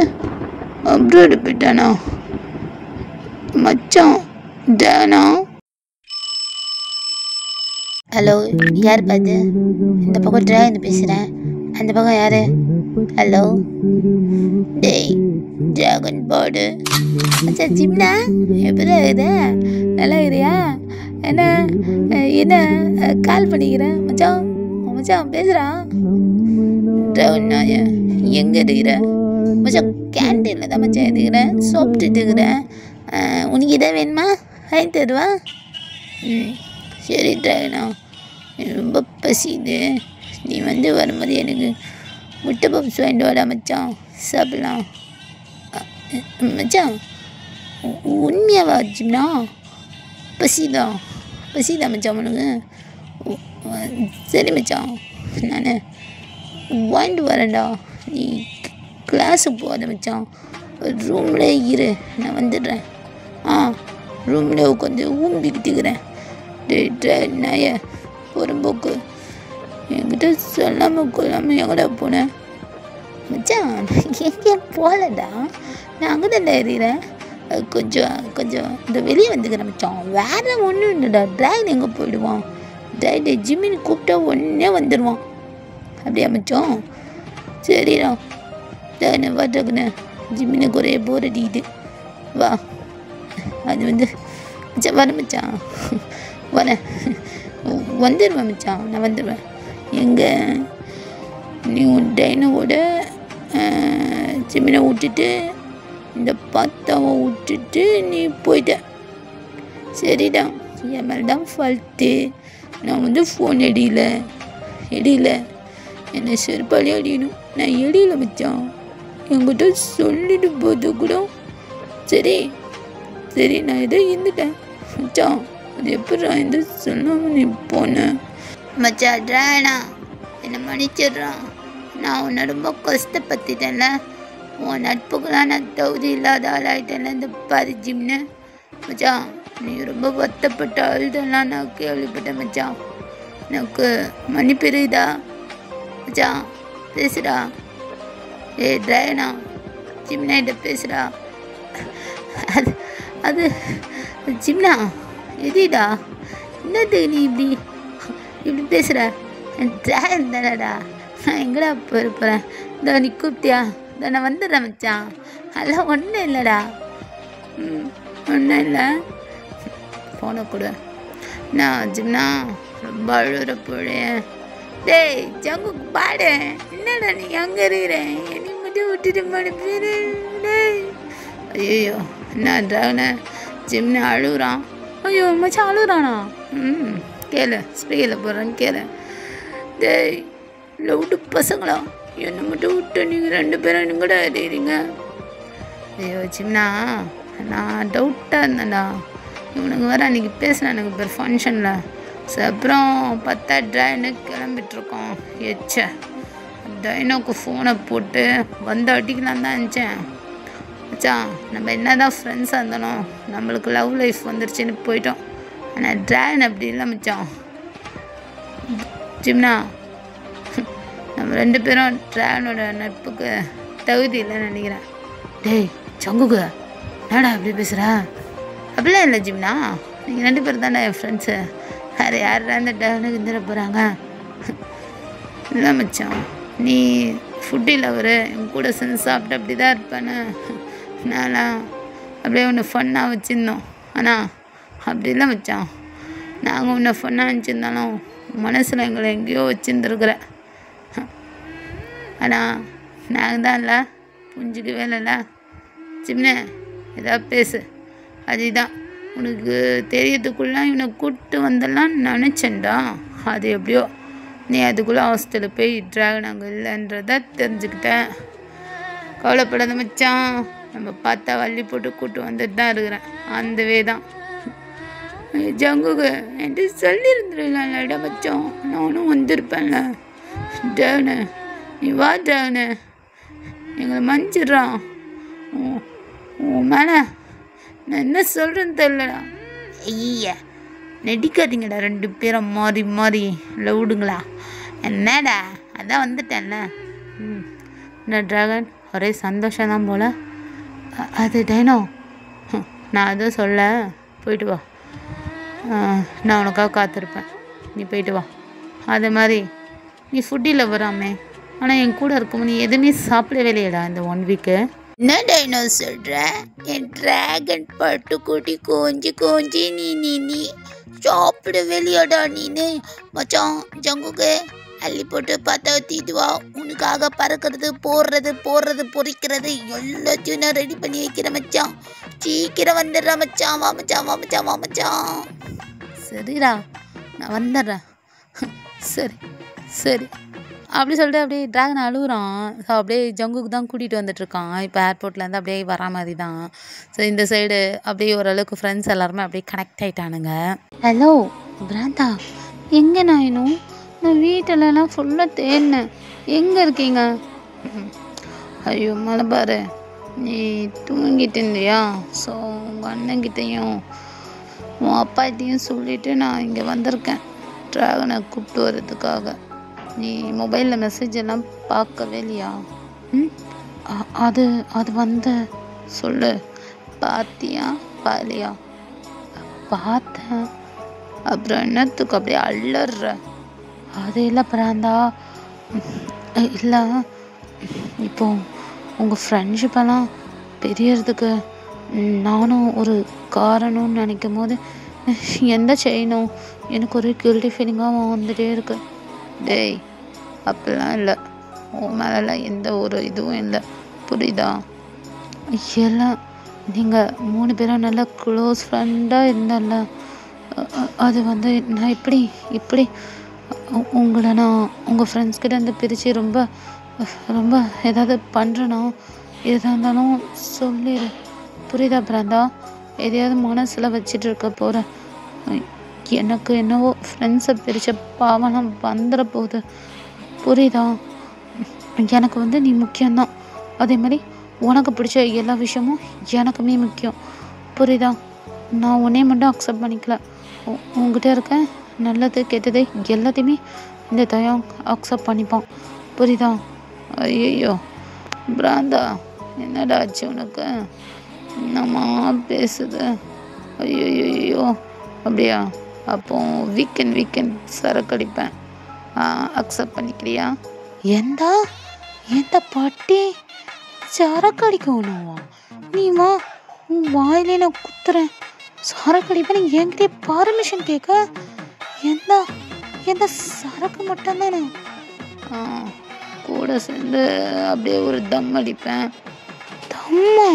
அப்ராடு போயிட்டானா? மச்சான் தானா? ஹலோ, யார் பார்த்து? இந்த பக்கம் ட்ராகன் பேசுகிறேன், அந்த பக்கம் யார்? ஹலோ. டேய் ட்ராகன் பாடு. மச்சான் ஜிம்னா எப்படி இருக்குது? நல்லா இருக்கிறியா? என்ன என்ன கால் பண்ணிக்கிறேன் மச்சான். மச்சான் பேசுகிறான். ட்ராகன் நாய, எங்கே இருக்கிற? மச்சான் கேன்டீனில் தான் மச்சான் இருக்கிறேன், சாப்பிட்டுட்டு இருக்கிறேன். உனக்கு எதாவது வேணுமா? வாங்கி தருவா? சரி ட்ராகனா, எனக்கு ரொம்ப பசிது. நீ வந்து வரும்போது எனக்கு முட்டை பப்ஸ் வாங்கிட்டு வாடா மச்சான், சாப்பிடலாம். மச்சான் உண்மையாவா ஜிம்னா? பசிதான் மச்சான் உனக்கு? சரி மச்சான், நான் வாங்கிட்டு வரேன்டா. நீ கிளாஸுக்கு போகாத மச்சான், ரூமில் இரு, நான் வந்துடுறேன். ரூமில் உட்காந்து ஊம்பிக்கிட்டுக்கிறேன். நாய பொறும்போக்கு, என்கிட்ட சொல்லாமல் கொள்ளாமல் எங்கடா போனேன்? மச்சான் எங்கே போகலடா, நான் அங்கே தான் இருக்கிறேன். கொஞ்சம் இந்த வெளியே வந்துக்கிறேன் மச்சான், வேறு ஒன்றும் இல்லைடா. ட்ராகன் எங்கே போயிடுவான்? ட்ராகன் ஜிம்மின்னு கூப்பிட்டா ஒன்றே வந்துடுவான். அப்படியா மச்சான்? சரிடா, ட்ராகனை வா ட்ராகனை, ஜிம்மினுக்கு ஒரே போர் அடிக்குது, வா. அது வந்து மச்சான் வர மச்சான், வரேன், வந்துடுவேன் மச்சான், நான் வந்துடுவேன். எங்கே நீ உன் டைனோட ஜிம்மினை விட்டுட்டு இந்த பாத்தாவை விட்டுட்டு நீ போயிட்ட. சரிடா, என் மேலே தான் ஃபால்ட்டு. நான் வந்து ஃபோன் எடியில என்னை செருப்பாலே அடிக்கணும். நான் எடியில மச்சான், என்கிட்ட சொல்லிட்டு போது கூட. சரி நான் ஏதோ இருந்துட்டேன் மச்சான். அது எப்படி எந்த சொல்லாமல் நீ போனேன்? மச்சான் ட்ராகனா, என்னை மன்னிச்சிடுறான். நான் உன்னை ரொம்ப கஷ்டப்பட்டுட்டேன்ல. உன் நட்புக்கெல்லாம் நான் தகுதி இல்லாத ஆளாயிட்டேன்ல இந்த பாரு ஜிம்னு. மச்சான் நீ ரொம்ப வருத்தப்பட்ட அழுதெல்லாம் நான் கேள்விப்பட்டேன் மச்சான். எனக்கு மன்னிப்பு இருக்குதா மச்சான்? பேசுடா. ட்ராகனா, ஜிம்னாகிட்ட பேசுடா. அது ஜிம்னா எதிடா, என்னது நீ இப்படி பேசுகிற? ட்ராகன் தானடா, நான் எங்கடா போகிறேன்? இதோ நீ கூப்பிட்டியா? இதோ நான் வந்துடுறேன் மச்சான். அதெல்லாம் ஒன்றும் இல்லைடா. ஒன்றும் இல்லை, ஃபோனை கொடு. நான் ஜிம்னா ரொம்ப அழுகிற போழே. டேய் ஜங்கு பாடு, என்னடா நீ அங்கே இருக்கிறேன்? என்னை மட்டும் விட்டுட்டு மாடு பேரு. டேய் ஐயோ, நான் ட்ராகனை ஜிம்னு அழுகுறான். ஐயோ மச்சான் அழுகுறானா? கேளு, ஸ்பீக்கில் போடுறேன்னு கேளு. டேய் லவுட்டு பசங்களா, என்னை மட்டும் விட்டு நீங்கள் 2 பேரும் எங்கூட அறியுறீங்க? ஐயோ சிம்னா, நான் டவுட்டாக இருந்தேன்டா. இவனுக்கு வேறு அன்றைக்கி பேசினேன் எனக்கு பேர் ஃபங்க்ஷனில். அப்புறம் பார்த்தா ட்ராகனு கிளம்பிட்டுருக்கோம். டைனோக்கு ஃபோனை போட்டு வந்து அடிக்கலாம் தான் இருந்துச்சேன். மச்சான் நம்ம என்ன தான் ஃப்ரெண்ட்ஸாக இருந்தாலும் நம்மளுக்கு லவ் லைஃப் வந்துருச்சுன்னு போயிட்டோம். ஆனால் ட்ராகன் அப்படி இல்லை மச்சான். ஜிம்னா, நம்ம 2 பேரும் ட்ராகனோட நட்புக்கு தகுதி இல்லைன்னு நினைக்கிறேன். டேய் சங்குக்கு, என்னடா அப்படி பேசுகிற? அப்படிலாம் இல்லை ஜிம்னா, நீங்கள் 2 பேர் தானே என் ஃப்ரெண்ட்ஸு. வேறு யாரா இந்த ட்ராகனுக்கு இருந்துட போகிறாங்க? இல்லை மச்சான், நீ ஃபுட்டு லவர், என் கூட சேர்ந்து சாப்பிட்டு அப்படி தான் இருப்பேன்னு நான்லாம் அப்படியே ஒன்று ஃபன்னாக வச்சுருந்தோம். ஆனால் அப்படி இல்லை மச்சான், நாங்கள் ஒன்று ஃபன்னாக வச்சுருந்தாலும் மனசில் எங்களை எங்கேயோ வச்சுருந்துருக்குற. ஆனால் நாங்கள் தான் இல்லை, புரிஞ்சிக்கவே இல்லைல்ல. சின்ன ஏதாவது பேசு, அதுதான் உனக்கு தெரியறதுக்குள்ளே இவனை கூப்பிட்டு வந்துடலான்னு நினச்சேன்டா. அது எப்படியோ நீ அதுக்குள்ளே ஹாஸ்டலில் போய் ட்ராகன் அங்கே இல்லைன்றத தெரிஞ்சுக்கிட்டேன். கவலைப்படாத மச்சான், நம்ம பார்த்தா வள்ளி போட்டு கூப்பிட்டு வந்துட்டு தான் இருக்கிறேன். அந்த வே தான். ஜங்குக்கு என்கிட்ட சொல்லியிருந்துருக்கலாம்லடா மச்சான், நானும் வந்திருப்பேன்ல. ட்ராகனு நீ வா ட்ராகனு, எங்களை மன்னிச்சிடுறான். உன் மேலே நான் என்ன சொல்கிறேன்னு தெரிலடா. ஐயா நடிக்காதீங்கடா, 2 பேரும் மாறி மாறி லவுடுங்களா. என்னடா அதான் வந்துட்டேன்ல. என்ன ட்ராகன், ஒரே சந்தோஷம்தான் போல். அது டைனோ, நான் அதுவும் சொல்ல, போயிட்டு வா. நான் உனக்காக காத்திருப்பேன், நீ போயிட்டு வா. அது மாதிரி நீ ஃபுட்டில் வராமே, ஆனால் என் கூட இருக்கும்போது நீ எதுவுமே சாப்பிடவே இல்லையடா இந்த 1 வீக்கு. என்ன டைனோ சொல்கிற? என் ட்ராகன் பட்டுக்குட்டி கொஞ்சி கொஞ்சி நீ சாப்பிட வெளியாடா நீனு. மச்சான் ஜங்குக்கு அள்ளி போட்டு பார்த்தா தீதுவா, உனக்காக பறக்கிறது போடுறது பொறிக்கிறது எல்லாத்தையும் நான் ரெடி பண்ணி வைக்கிறேன் மச்சான். சீக்கிரம் வந்துடுறா மச்சான். வா மச்சான், வா மச்சான், வா மச்சான். சரிடா, நான் வந்துடுறேன். சரி சரி அப்படி சொல்லிட்டு அப்படியே ட்ராகன் அழுகுறான். ஸோ அப்படியே ஜங்குக்கு தான் கூட்டிகிட்டு வந்துட்டுருக்கான். இப்போ ஏர்போர்ட்லேருந்து அப்படியே வரா மாதிரி தான். ஸோ இந்த சைடு அப்படியே ஓரளவுக்கு ஃப்ரெண்ட்ஸ் எல்லாருமே அப்படியே கனெக்ட் ஆகிட்டானுங்க. ஹலோ பிராந்தா, எங்கே நான் இன்னும் நான் வீட்டிலலாம் ஃபுல்லாக தேடினேன், எங்கே இருக்கீங்க? ஐயோ மலபாரு, நீ தூங்கிட்டு இருந்தியா? ஸோ உங்கள் அண்ணங்கிட்டையும் உன் அப்பாட்டையும் சொல்லிவிட்டு நான் இங்கே வந்திருக்கேன் ட்ராகனை கூப்பிட்டு வர்றதுக்காக. நீ மொபைலில் மெசேஜ் எல்லாம் பார்க்கவே இல்லையா? அது அது வந்து சொல்லு, பார்த்தியா பாலியா? பார்த்தேன். அப்புறம் என்னத்துக்கு அப்படியே அள்ளற? அது இல்லை பிராந்தா, இல்லை இப்போ உங்கள் ஃப்ரெண்ட்ஷிப்பெல்லாம் பெரியறதுக்கு நானும் ஒரு காரணம்னு நினைக்கும் போது எந்த செய்யணும் எனக்கு ஒரு கில்ட்டி ஃபீலிங்காக வந்துகிட்டே இருக்கு. டேய் அப்படிலாம் இல்லை, உன் மேலெலாம் எந்த ஒரு இதுவும் இல்லை, புரியுதா? எல்லாம் நீங்கள் 3 பேரும் நல்லா க்ளோஸ் ஃப்ரெண்டாக இருந்தல்ல, அது வந்து நான் இப்படி உங்களை நான் உங்கள் ஃப்ரெண்ட்ஸ்கிட்ட இருந்து பிரித்து ரொம்ப ரொம்ப ஏதாவது பண்ணுறேன்னா எதாக இருந்தாலும் சொல்லிடு, புரியுதா பிராந்தா? எதையாவது மனசில் வச்சுட்டு இருக்க போகிறேன். எனக்கு என்னவோ ஃப்ரெண்ட்ஸை பிரித்த பாவனம் வந்துட போகுது, புரியுதா? எனக்கு வந்து நீ முக்கியம்தான், அதே மாதிரி உனக்கு பிடிச்ச எல்லா விஷயமும் எனக்குமே முக்கியம், புரியுதா? நான் உன்னைய மட்டும் அக்செப்ட் பண்ணிக்கல, உங்ககிட்ட இருக்க நல்லது கெட்டது எல்லாத்தையுமே இந்த தயம் அக்செப்ட் பண்ணிப்பான், புரியுதா? ஐயோ பிராந்தா, என்னடா ஆச்சு உனக்கு? என்னம்மா பேசுது? ஐயோ அப்படியா? அப்போ வீக்கெண்ட் சரக்கு அடிப்பேன், அக்செப்ட் பண்ணிக்கிறியா? எந்த பாட்டி சரக்கு அடிக்கணுமா? நீ வா, உன் வாயிலே நான் குத்துறேன், சரக்கு அடிப்பேன். என்கிட்டயே பர்மிஷன் கேட்க? எந்த சரக்கு மட்டும்தானே? கூட சேர்ந்து அப்படியே ஒரு தம் அடிப்பேன். தம்மா?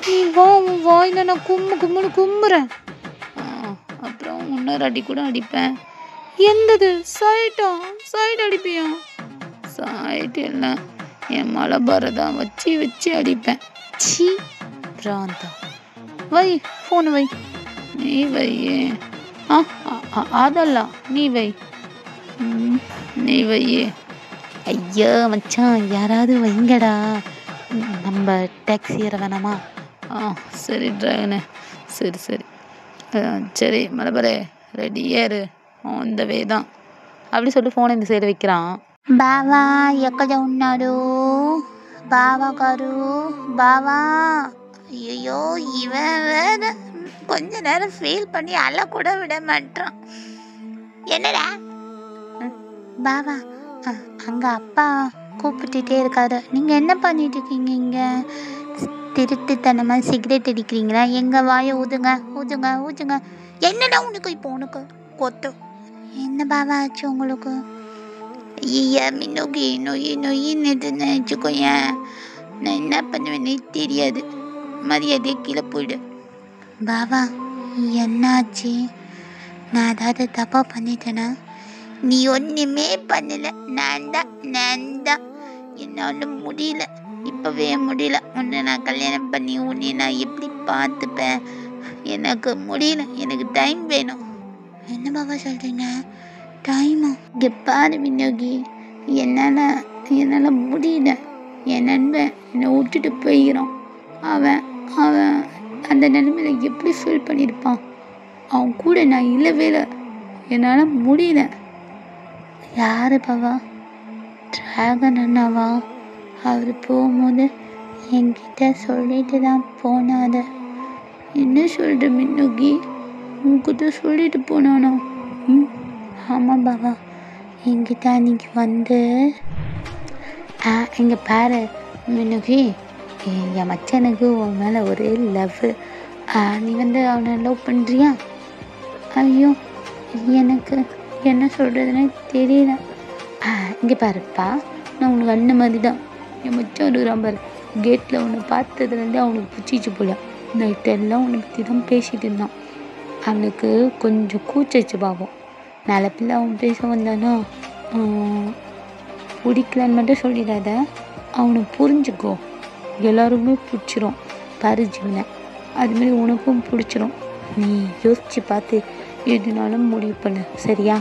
நீ வா, உன் வாயில நான் கும்முன்னு கும்புறேன். அப்புறம் இன்னொரு அடி கூட அடிப்பேன். எந்தது? சைடு அடிப்பியா? சைடு இல்லை, என் மலபாரை தான் வச்சு அடிப்பேன். சீ பிராந்தா, வை ஃபோனு வை. நீ வையே. அதெல்லாம் நீ வையே. ஐயோ மச்சான், யாராவது வைங்கடா, நம்ம டாக்ஸி ஏற வேணாமா? சரி ட்ராகனு, சரி மலபாரே, ரெடியாரு, அந்த வே தான். அப்படி சொல்லிட்டு ஃபோனை இந்த சைடு வைக்கிறான். బావా ఎక్కడ ఉన్నాడు? బావా గారు, బావா. ஐயோ இவன் வேற கொஞ்ச நேரம் ஃபீல் பண்ணி அழ கூட விட மாட்டான். என்னடா பாவா அங்கே அப்பா கூப்பிட்டுட்டே இருக்காரு. நீங்கள் என்ன பண்ணிட்டு இருக்கீங்க இங்கே? திருட்டுத்தனமாக சிகரெட் அடிக்கிறீங்களா? எங்கள் வாயை ஊதுங்க ஊதுங்க ஊதுங்க. என்னடா உனக்கு இப்போ உனக்கு கொத்து? என்ன பாவா ஆச்சு உங்களுக்கு? ஐயா மின்னோக்கி நொயின்னு நினச்சிக்கோயேன். நான் என்ன பண்ணுவேன்னே தெரியாது. மரியாதையை கீழே போயிடு. பாவா என்னாச்சு? நான் ஏதாவது தப்பாக பண்ணிட்டேனா? நீ ஒன்றுமே பண்ணலை. நான் தான் என்னால் முடியல, இப்போவே முடியல. உன்னை நான் கல்யாணம் பண்ணி உன்னை நான் எப்படி பார்த்துப்பேன்? எனக்கு முடியல, எனக்கு டைம் வேணும். என்ன பாபா சொல்கிறீங்க? டைமா? இங்கே பாரு விநியோகி, என்னால் முடியல. என் நண்பன் என்னை விட்டுட்டு போயிடும். அவன் அந்த நிலைமையில் எப்படி ஃபீல் பண்ணியிருப்பான்? அவன் கூட நான் இல்லவே இல்லை. என்னால் முடியல. யார் பாவா? டிராகன் அண்ணாவா? அவர் போகும்போது என்கிட்ட சொல்லிட்டு தான் போனாரு. என்ன சொல்கிற மின்னோகி? உங்ககிட்ட சொல்லிட்டு போனானா? ஆமாம் பாவா, என்கிட்ட அன்றைக்கி வந்து இங்கே பாரு மின்னோகி, என் மச்சனுக்கு உன் மேலே ஒரே லவ். நீ வந்து அவனை லவ் பண்ணுறியா? ஐயோ எனக்கு என்ன சொல்கிறதுன்னு தெரியல. இங்கே பாருப்பா, நான் உனக்கு அண்ணன் மாதிரி தான். என் மச்சான் இருக்கிறான் பாரு, கேட்டில் உன்னை பார்த்ததுலேருந்து அவனுக்கு பிடிச்சிச்சு போல. நைட்டெல்லாம் உன்னை பற்றி தான் பேசிகிட்டு இருந்தான். அவனுக்கு கொஞ்சம் கூச்சிச்சு பாவம். நாளை பிள்ளை அவன் பேச வந்தானா பிடிக்கலன்னு மட்டும் சொல்லிடாத, அவனை புரிஞ்சுக்கோ. எல்லாருமே பிடிச்சிரும் பாரு ஜீவனை, அதுமாரி உனக்கும் பிடிச்சிரும். நீ யோசித்து பார்த்து எதுனாலும் முடிவு பண்ணு, சரியா?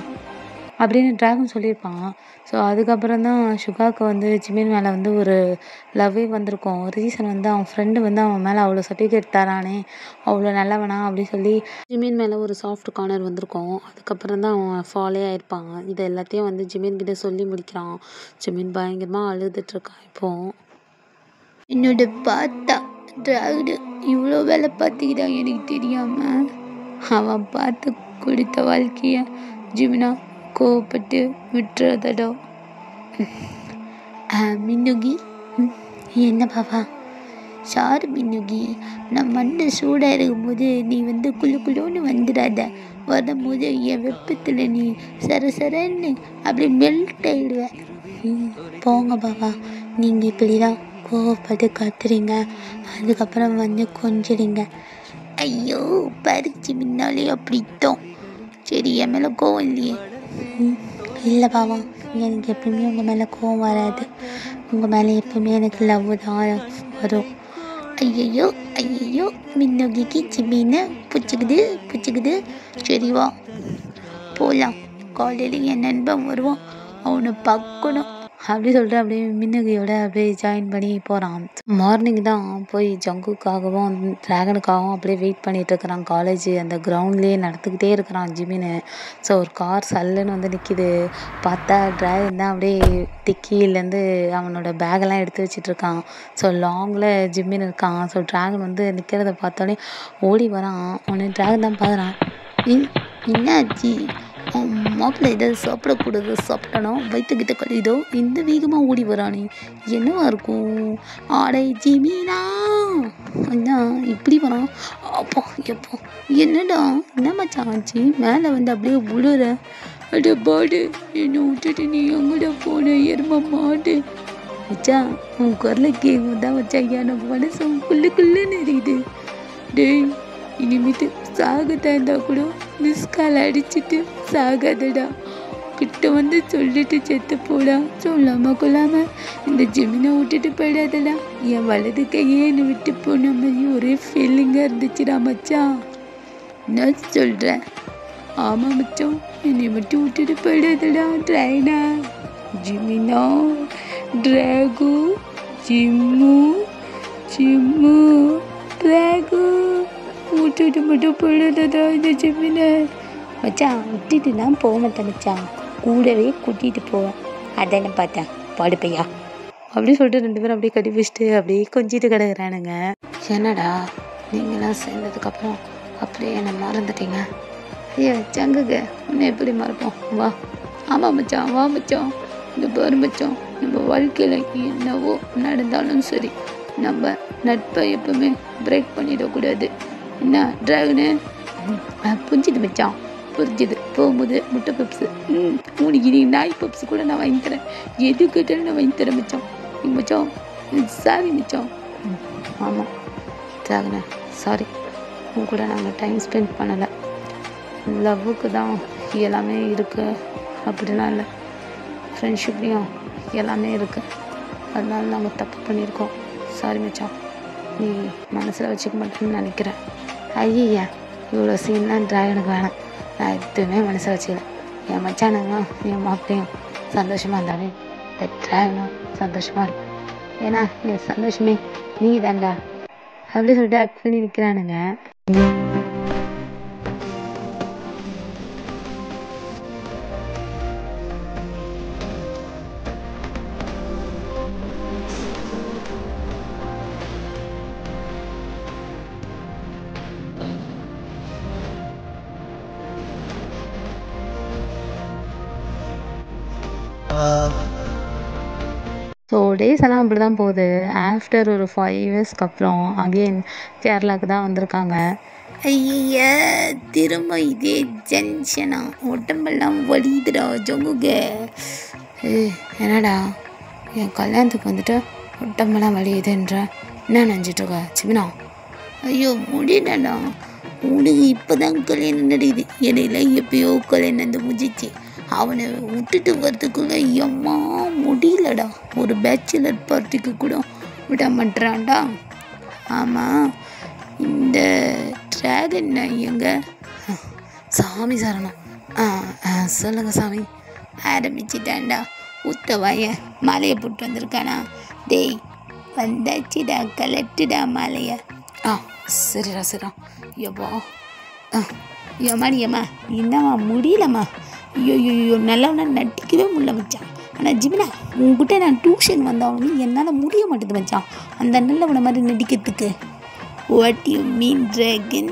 அப்படின்னு டிராகன் சொல்லியிருப்பான். ஸோ அதுக்கப்புறம் தான் சுகாவுக்கு வந்து ஜிமின் மேலே வந்து ஒரு லவ்வே வந்திருக்கும். ரீசன் வந்து அவன் ஃப்ரெண்டு வந்து அவன் மேலே அவ்வளோ சர்டிஃபிகேட் தரானே, அவ்வளோ நல்லவனா அப்படின்னு சொல்லி ஜிமின் மேலே ஒரு சாஃப்ட் கார்னர் வந்திருக்கும். அதுக்கப்புறம் தான் அவன் ஃபாலோ ஆகிருப்பாங்க. இது எல்லாத்தையும் வந்து ஜிமின் கிட்ட சொல்லி முடிக்கிறான். ஜிமின் பயங்கரமாக அழுதுட்ருக்கான். இப்போது என்னோட பார்த்தா டிராகன் இவ்வளோ வேலை பார்த்துக்கிட்டான் எனக்கு தெரியாமல். அவன் பார்த்து கொடுத்த வாழ்க்கையை ஜிமினா கோவப்பட்டு விட்டுறதடோ. மின்னுகி என்ன பாவா? சாரி மின்னுகி, நான் மண்ணை சூடாக இருக்கும்போது நீ வந்து குழுன்னு வந்துடாத. வரும்போது என் வெப்பத்தில் நீ சரன்னு அப்படி மெல்ட் ஆகிடுவேன். போங்க பாவா, நீங்கள் இப்படி தான் கோவப்பட்டு கத்துறீங்க, அதுக்கப்புறம் வந்து கொஞ்சிடுங்க. ஐயோ பறிச்சு முன்னாலே அப்படித்தான். சரி, என் மேலே கோவம் இல்லையே? இல்லை பாவா, எனக்கு எப்பவுமே உங்கள் மேலே கோவம் வராது. உங்கள் மேலே எப்பவுமே எனக்கு லவ் தான் வரும். ஐயோ மின்னோகிக்கு ஜிமினை பிடிச்சிக்குது. சரி வா போகலாம். காலையில் என் நண்பன் வருவான், அவனை பார்க்கணும் அப்படி சொல்லிட்டு அப்படியே மின்னகியோட அப்படியே ஜாயின் பண்ணி போகிறான். மார்னிங் தான் போய் ஜங்குக்காகவும் டிராகனுக்காகவும் அப்படியே வெயிட் பண்ணிகிட்ருக்கிறான். காலேஜ் அந்த கிரவுண்ட்லேயே நடந்துக்கிட்டே இருக்கிறான் ஜிமின்னு. ஸோ ஒரு கார் சல்லுன்னு வந்து நிற்கிது. பார்த்தா டிராகன் தான் அப்படியே டிக்கிலேருந்து அவனோட பேகெல்லாம் எடுத்து வச்சிட்ருக்கான். ஸோ லாங்கில் ஜிமின் இருக்கான். ஸோ டிராகன் வந்து நிற்கிறத பார்த்தோன்னே ஓடி வரான். அவனை டிராகன் தான் பார்க்குறான். என்னாச்சு? மாப்பிள்ளை ஏதாவது சாப்பிடக்கூடாது, சாப்பிட்டானோ வயிற்றுக்கிட்ட கழிதோ, இந்த வேகமாக ஓடி வரானே, என்னவா இருக்கும்? ஆடை ஜிமினா அண்ணா இப்படி வரான். அப்போ என்னடா என்ன மச்சான் ஆச்சு? மேலே வந்து அப்படியே விழுற. அட பாடு, என்னை விட்டுட்டு நீ எங்கடா போன எரும மாடு? மச்சான் உன் குரலை கேட்கும் தான் வச்சான் என் மனசு குள்ளுன்னு எரியுது. டேய், இனிமேட்டு சாகதா இருந்தால் கூட மிஸ் கால் அடிச்சுட்டு சாகாதடா. கிட்ட வந்து சொல்லிட்டு செத்து போடா. சொல்லாமல் கொள்ளாமல் இந்த ஜிமினை விட்டுட்டு போயிடாதடா. என் வலது கையே என்னை விட்டு போன மாதிரி ஒரே ஃபீலிங்காக இருந்துச்சுடா மச்சான். என்ன சொல்கிறேன்? ஆமாம் மச்சான், என்னை மட்டும் விட்டுட்டு போயிடாதடா. ட்ரைனா ஜிமினா டிராகு ஜிம்மு டிராகு விட்டுட்டு மட்டும் போயிடாதடா இந்த ஜிமினை. மச்சான் விட்டுட்டு தான் போக மாட்டேன் மச்சான், கூடவே கூட்டிகிட்டு போவேன். அதானே பார்த்தேன் படுப்பையா அப்படின்னு சொல்லிட்டு ரெண்டு பேரும் அப்படியே கட்டி பிடிச்சிட்டு அப்படியே கொஞ்சிட்டு கிடக்குறானுங்க. என்னடா நீங்களாம் சேர்ந்ததுக்கப்புறம் அப்படியே என்னை மறந்துட்டீங்க? ஐயா ஜங்குங்க, உன்னை எப்படி மறப்போம்? வா ஆமாம் மச்சான், வா மச்சான். இந்த பாரு மச்சான், நம்ம வாழ்க்கையில் என்னவோ நடந்தாலும் சரி, நம்ம நட்பை எப்பவுமே பிரேக் பண்ணிடக்கூடாது. என்ன ட்ராகனு? புரிஞ்சுது மச்சான், புரிஞ்சுது. போகும்போது முட்டை பப்ஸு, உனக்கு நீ நாய் பப்ஸு கூட நான் வாங்கி தரேன். எது கேட்டாலும் நான் வாங்கி தரேன் மச்சான். மச்சான் சாரி மச்சான். ஆமாம் ட்ராகனு, சாரி. உன் கூட நாங்கள் டைம் ஸ்பெண்ட் பண்ணலை. லவ்வுக்கு தான் எல்லாமே இருக்குது அப்படிலாம் இல்லை, ஃப்ரெண்ட்ஷிப்லேயும் எல்லாமே இருக்குது. அதனால நாங்கள் தப்பு பண்ணியிருக்கோம். சாரி மச்சான், நீ மனசில் வச்சுக்க மாட்டேன்னு நினைக்கிறேன். ஐயா இவ்வளோ சீன்லாம் ட்ராகனுக்கு வேணாம். நான் எதுவுமே மனசில் வச்சுக்கல. என் மச்சானுங்களும் என் மாப்பிளையும் சந்தோஷமாக இருந்தாலே ட்ராகனும் சந்தோஷமாக இருக்கும். ஏன்னா என் சந்தோஷமே நீ தாண்டா அப்படி சொல்லிட்டு ஆக்ட் பண்ணி நிற்கிறானுங்க. ஸோ டேஸ் எல்லாம் அப்படி தான் போகுது. ஆஃப்டர் ஒரு 5 இயர்ஸ்க்கு அப்புறம் அகெயின் கேரளாவுக்கு தான் வந்திருக்காங்க. ஐய திரும்ப இதே ஜென்ஷனா, உடம்பெல்லாம் வலியுதுடா ஜங்குக. என்னடா என் கல்யாணத்துக்கு வந்துட்டு உடம்பெல்லாம் வலியுதுன்ற என்ன நினச்சிட்ருக்க சிமினா? ஐயோ முடியலடா, உனக்கு இப்போ தான் கல்யாணம் நடக்குது. இடையில எப்பயோ கல்யாணம் வந்து முடிஞ்சிச்சு. அவனை விட்டுட்டு வர்றதுக்குள்ளே எம்மா முடியலடா. ஒரு பேச்சுலர் பார்ட்டிக்கு கூட விட மாட்டான்டா. ஆமாம், இந்த ட்ராகன் எங்க? சாமி சரணம். சொல்லுங்க சாமி. ஆரம்பிச்சிட்டான்டா உத்தவாய மாலையை போட்டு வந்திருக்கானா? டேய் வந்தாச்சுடா, கலட்டுடா மாலையை. சரிடா சரிடா. ஐயோப்பா ஏம்மா என்னம்மா முடியலம்மா. ஐயோ நல்லவனா நட்டிக்கவே முடியல மச்சான். ஆனால் ஜிமினா உங்ககிட்ட நான் டியூஷன் வந்தவனுக்கு என்னால் முடிய மாட்டேது மச்சான் அந்த நல்லவனை மாதிரி நடிக்கிறதுக்கு. What you mean dragon?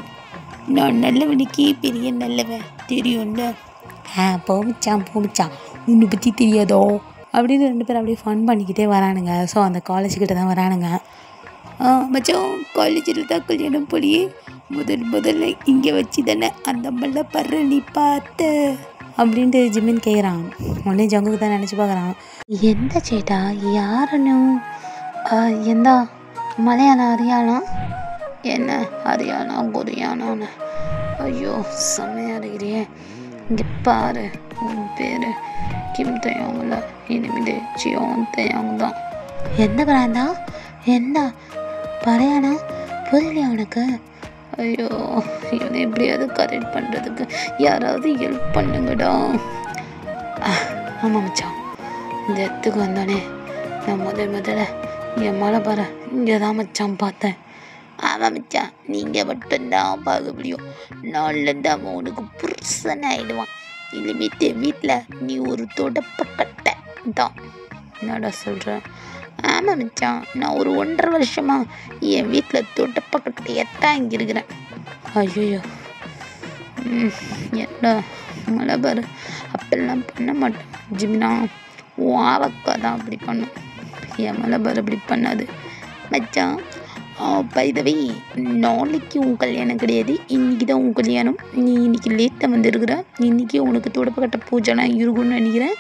நான் நல்லவனுக்கே பெரிய நல்லவன் தெரியும்ல. போமிச்சான் உன்னை பற்றி தெரியாதோ அப்படின்னு 2 பேரும் அப்படியே ஃபன் பண்ணிக்கிட்டே வரானுங்க. ஸோ அந்த காலேஜுக்கிட்ட தான் வரானுங்க. மச்சான் காலேஜில் தான் கல்யாணம் போலியே, முதல்ல இங்கே வச்சு தானே அந்த மல்ல பர்ற நீ பார்த்த அப்படின்ட்டு ஜிம்மின் கேட்குறான். உடனே ஜங்குக்கு தான் நினச்சி பார்க்குறான். எந்த சேட்டா யாருன்னு? எந்த மலையாளம் அறியாளம்? என்ன அறியாளம் கொரியானான்னு? ஐயோ செம்மையாக இருக்கிறியே. இங்கே பாரு, உன் பேர் கிம் தயாங்கில் இனிமேல் ஜியோன் தயாங் தான். எந்த பிராண்டா? என்ன பறையானா? புரியலையா உனக்கு? ஐயோ இவனை எப்படியாவது கரெக்ட் பண்ணுறதுக்கு யாராவது ஹெல்ப் பண்ணுங்கடா. ஆமாம் மச்சான், இந்த இடத்துக்கு வந்தோடனே நான் முதல்ல என் மலை பாரு இங்கே தான் மச்சான் பார்த்தேன். ஆமாம் மச்சான், நீங்கள் மட்டும்தான் பார்க்க முடியும். நாளிலேருந்து அவன் உனக்கு புருஷன் ஆகிடுவான். இனிமேட்டு வீட்டில் நீ ஒரு தொடப்பக்கட்டை தான். என்னடா சொல்கிறேன்? ஆமாம் மச்சான், நான் ஒரு 1.5 வருஷமாக என் வீட்டில் தொடப்பக்கட்டையாக தான் இங்கே இருக்கிறேன். ஐயோ என்ன மழை பாரு, அப்பெல்லாம் பண்ண மாட்டேன் ஜிமினா. உன் ஆவக்கா தான் அப்படி பண்ணும், என் மழை பாரு அப்படி பண்ணாது மச்சான். பைதவை நாளைக்கு உன் கல்யாணம் கிடையாது, இன்றைக்கி தான் உன் கல்யாணம். நீ இன்றைக்கி லேட்டாக வந்துருக்குற. இன்றைக்கி உனக்கு தொடப்பக்கட்ட பூஜைலாம் இருக்குன்னு நினைக்கிறேன்.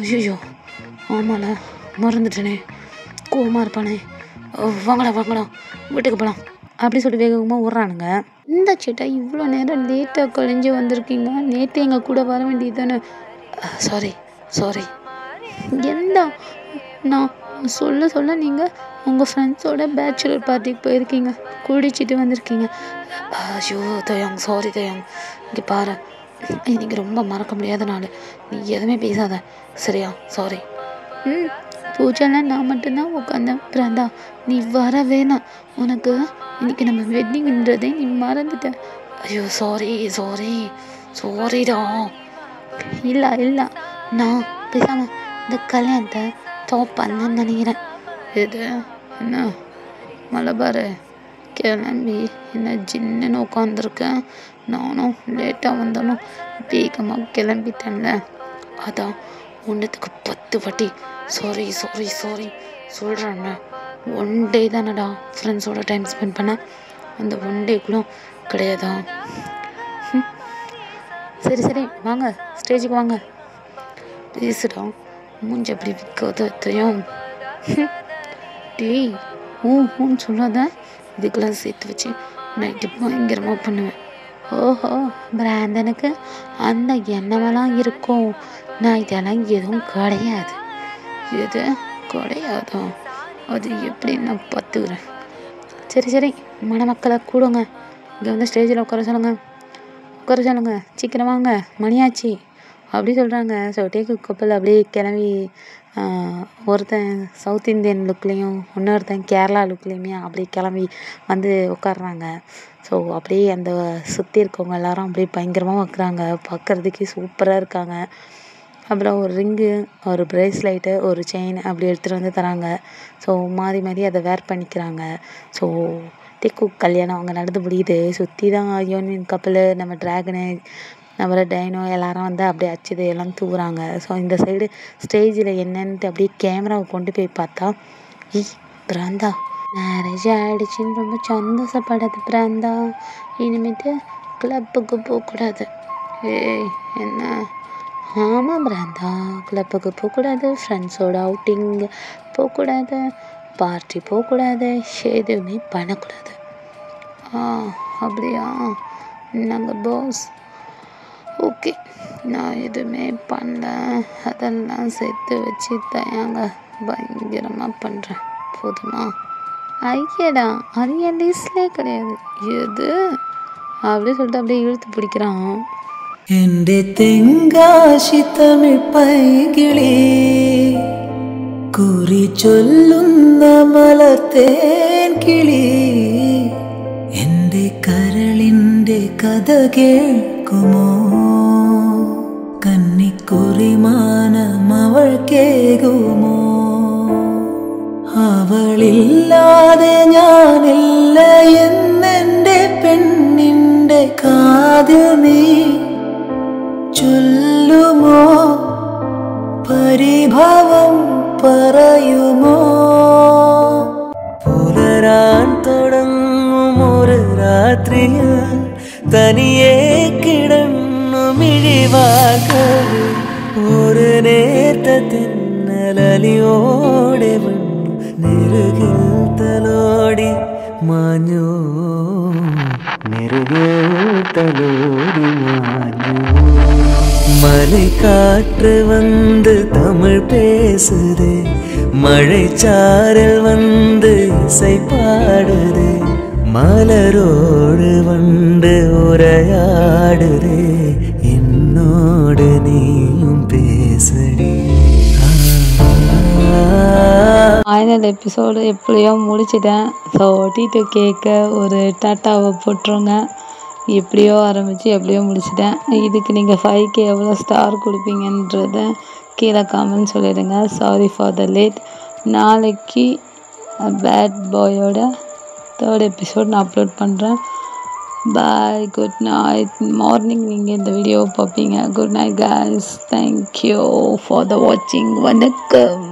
ஐயோ ஆமால மறந்துட்டேனே, கோவமாக இருப்பானே. வாங்கடா வீட்டுக்கு போகலாம் அப்படி சொல்லிட்டு வேகமாக விட்றானுங்க. இந்த சேட்டா இவ்வளோ நேரம் லேட்டாக கழிஞ்சு வந்திருக்கீங்க, நேற்று எங்கள் கூட வர வேண்டியது தானே. சாரி எந்த நான் சொல்ல நீங்கள் உங்கள் ஃப்ரெண்ட்ஸோட பேச்சுலர் பார்ட்டிக்கு போயிருக்கீங்க, குடிச்சிட்டு வந்திருக்கீங்க. ஐயோ தயாங், சாரி தயாங். இங்கே பாரு, இன்னைக்கு ரொம்ப மறக்க முடியாத நாள், நீ எதுவுமே பேசாத சரியா? சாரி. பூஜைலாம் நான் மட்டும்தான் உட்காந்தேன். பிராந்தா நீ வர வேணாம், உனக்கு இன்னைக்கு நம்ம வெட்டிங்ன்றதே நீ மறந்துட்ட. ஐயோ சாரிடா. இல்லை நான் பேசாமல் இந்த கல்யாணத்தை ஸ்டாப் பண்ணேன்னு நினைக்கிறேன். இது என்ன மலபாரு கிளம்பி என்ன ஜின்னு உட்காந்துருக்கேன். நானும் லேட்டாக வந்தாலும் வேகமாக கிளம்பிட்டேன்ல. அதான் ஒன்றுத்துக்கு 10 வாட்டி சாரி சாரி சாரி சொல்கிறேண்ணே. ஒன் டே தானடா ஃப்ரெண்ட்ஸோட டைம் ஸ்பெண்ட் பண்ண, அந்த ஒன் டேக்குள்ள கிடையாதா? சரி சரி வாங்க ஸ்டேஜுக்கு வாங்க, பேசுடா. மூஞ்சி அப்படி விற்காதையும் டேய் ஊன்னு சொல்லாத, இதுக்கெல்லாம் சேர்த்து வச்சு நைட்டு பயங்கரமாக பண்ணுவேன். ஓஹோ பிராந்தனுக்கு அந்த எண்ணமெல்லாம் இருக்கும். நான் இதெல்லாம் எதுவும் கிடையாது. எது கிடையாதோ அது எப்படி நான் பார்த்துக்கிறேன். சரி சரி மணமக்களை கூடுங்க, இங்கே வந்து ஸ்டேஜில் உட்கார சொல்லுங்க சீக்கிரம் வாங்க மணியாச்சு அப்படி சொல்கிறாங்க. ஸோ டேக்கு கப்பல் அப்படியே கிளம்பி ஒருத்தன் சவுத் இந்தியன் லுக்லேயும் இன்னொருத்தன் கேரளா லுக்லேயுமே அப்படியே கிளம்பி வந்து உட்காடுறாங்க. ஸோ அப்படியே அந்த சுற்றி இருக்கவங்க எல்லாரும் அப்படியே பயங்கரமாக வைக்கிறாங்க, பார்க்குறதுக்கே சூப்பராக இருக்காங்க. அப்புறம் ஒரு ரிங்கு, ஒரு ப்ரேஸ்லைட்டு, ஒரு செயின் அப்படி எடுத்துகிட்டு வந்து தராங்க. ஸோ மாறி அதை வேர் பண்ணிக்கிறாங்க. ஸோ டேக்கு கல்யாணம் அங்கே நடந்து முடியுது. சுற்றி தான் யூனியன் கப்பல், நம்ம ட்ராகனு, அப்புறம் டைனோ எல்லாரும் வந்து அப்படியே அச்சுது எல்லாம் தூக்குறாங்க. ஸோ இந்த சைடு ஸ்டேஜில் என்னன்ட்டு அப்படியே கேமராவை கொண்டு போய் பார்த்தா, பிராந்தா மேரேஜ் ஆகிடுச்சின்னு ரொம்ப சந்தோஷப்படாது பிராந்தா, இனிமேட்டு கிளப்புக்கு போகக்கூடாது. ஏய் என்ன? ஆமாம் பிராந்தா, கிளப்புக்கு போகக்கூடாது, ஃப்ரெண்ட்ஸோட அவுட்டிங் போகக்கூடாது, பார்ட்டி போகக்கூடாது, எதுவுமே பண்ணக்கூடாது. அப்படியா? நாங்கள் பாஸ். ஓகே நான் எதுவுமே பண்ணல, அதெல்லாம் சேர்த்து வச்சு தயாங்க பயங்கரமாக பண்ணுறேன் போதுமா? ஐயடா அது என் லிஸ்ட்லே கிடையாது எது அப்படி சொல்லிட்டு அப்படியே இழுத்து பிடிக்கிறான். എൻ്റെ തെങ്കാശി തമിഴ് പൈകിളി കുറി ചൊല്ലുന്ന മലർത്തേൻ കിളി, എൻ്റെ കരളിൻ്റെ കഥ കേൾക്കുമോ? കന്നിക്കുറിമാനം അവൾ കേകുമോ? അവളില്ലാതെ ഞാനില്ല എന്നെൻ്റെ പെണ്ണിൻ്റെ കാതിൽ നീ ചൊല്ലുമോ? പരിഭവം പറയുമോ? പുലരാൻ തുടങ്ങും ഒരു രാത്രിയിൽ തനിയെ കിടന്നു മിഴിവാകൾ, ഒരു നേർത്ത തെന്നലലിയോടെ നെറുകിൽ തലോടി മാഞ്ഞോ, നെറുകിൽ തലോടി മാഞ്ഞോ. மலை காற்று வந்து தமிழ் பேசுது, மழைச்சாரல் வந்து இசை பாடுது, மலரோடு வந்து உரையாடுது, என்னோடு நீயும் பேசடி. ஃபைனல் எபிசோடு எப்படியோ முடிச்சிட்டேன். ஸோ டீட்டு கேட்க ஒரு டாட்டாவை போட்டுருங்க. எப்படியோ ஆரம்பித்து எப்படியோ முடிச்சிட்டேன். இதுக்கு நீங்கள் 5K எவ்வளோ ஸ்டார் கொடுப்பீங்கன்றத கீழே காமெண்ட் சொல்லிடுங்க. Sorry for the late. நாளைக்கு பேட் பாயோட 3rd எபிசோட் நான் அப்லோட் பண்ணுறேன். பாய், குட் நைட். மார்னிங் நீங்கள் இந்த வீடியோவை பார்ப்பீங்க. Good night guys. Thank you for the வாட்சிங். வணக்கம்.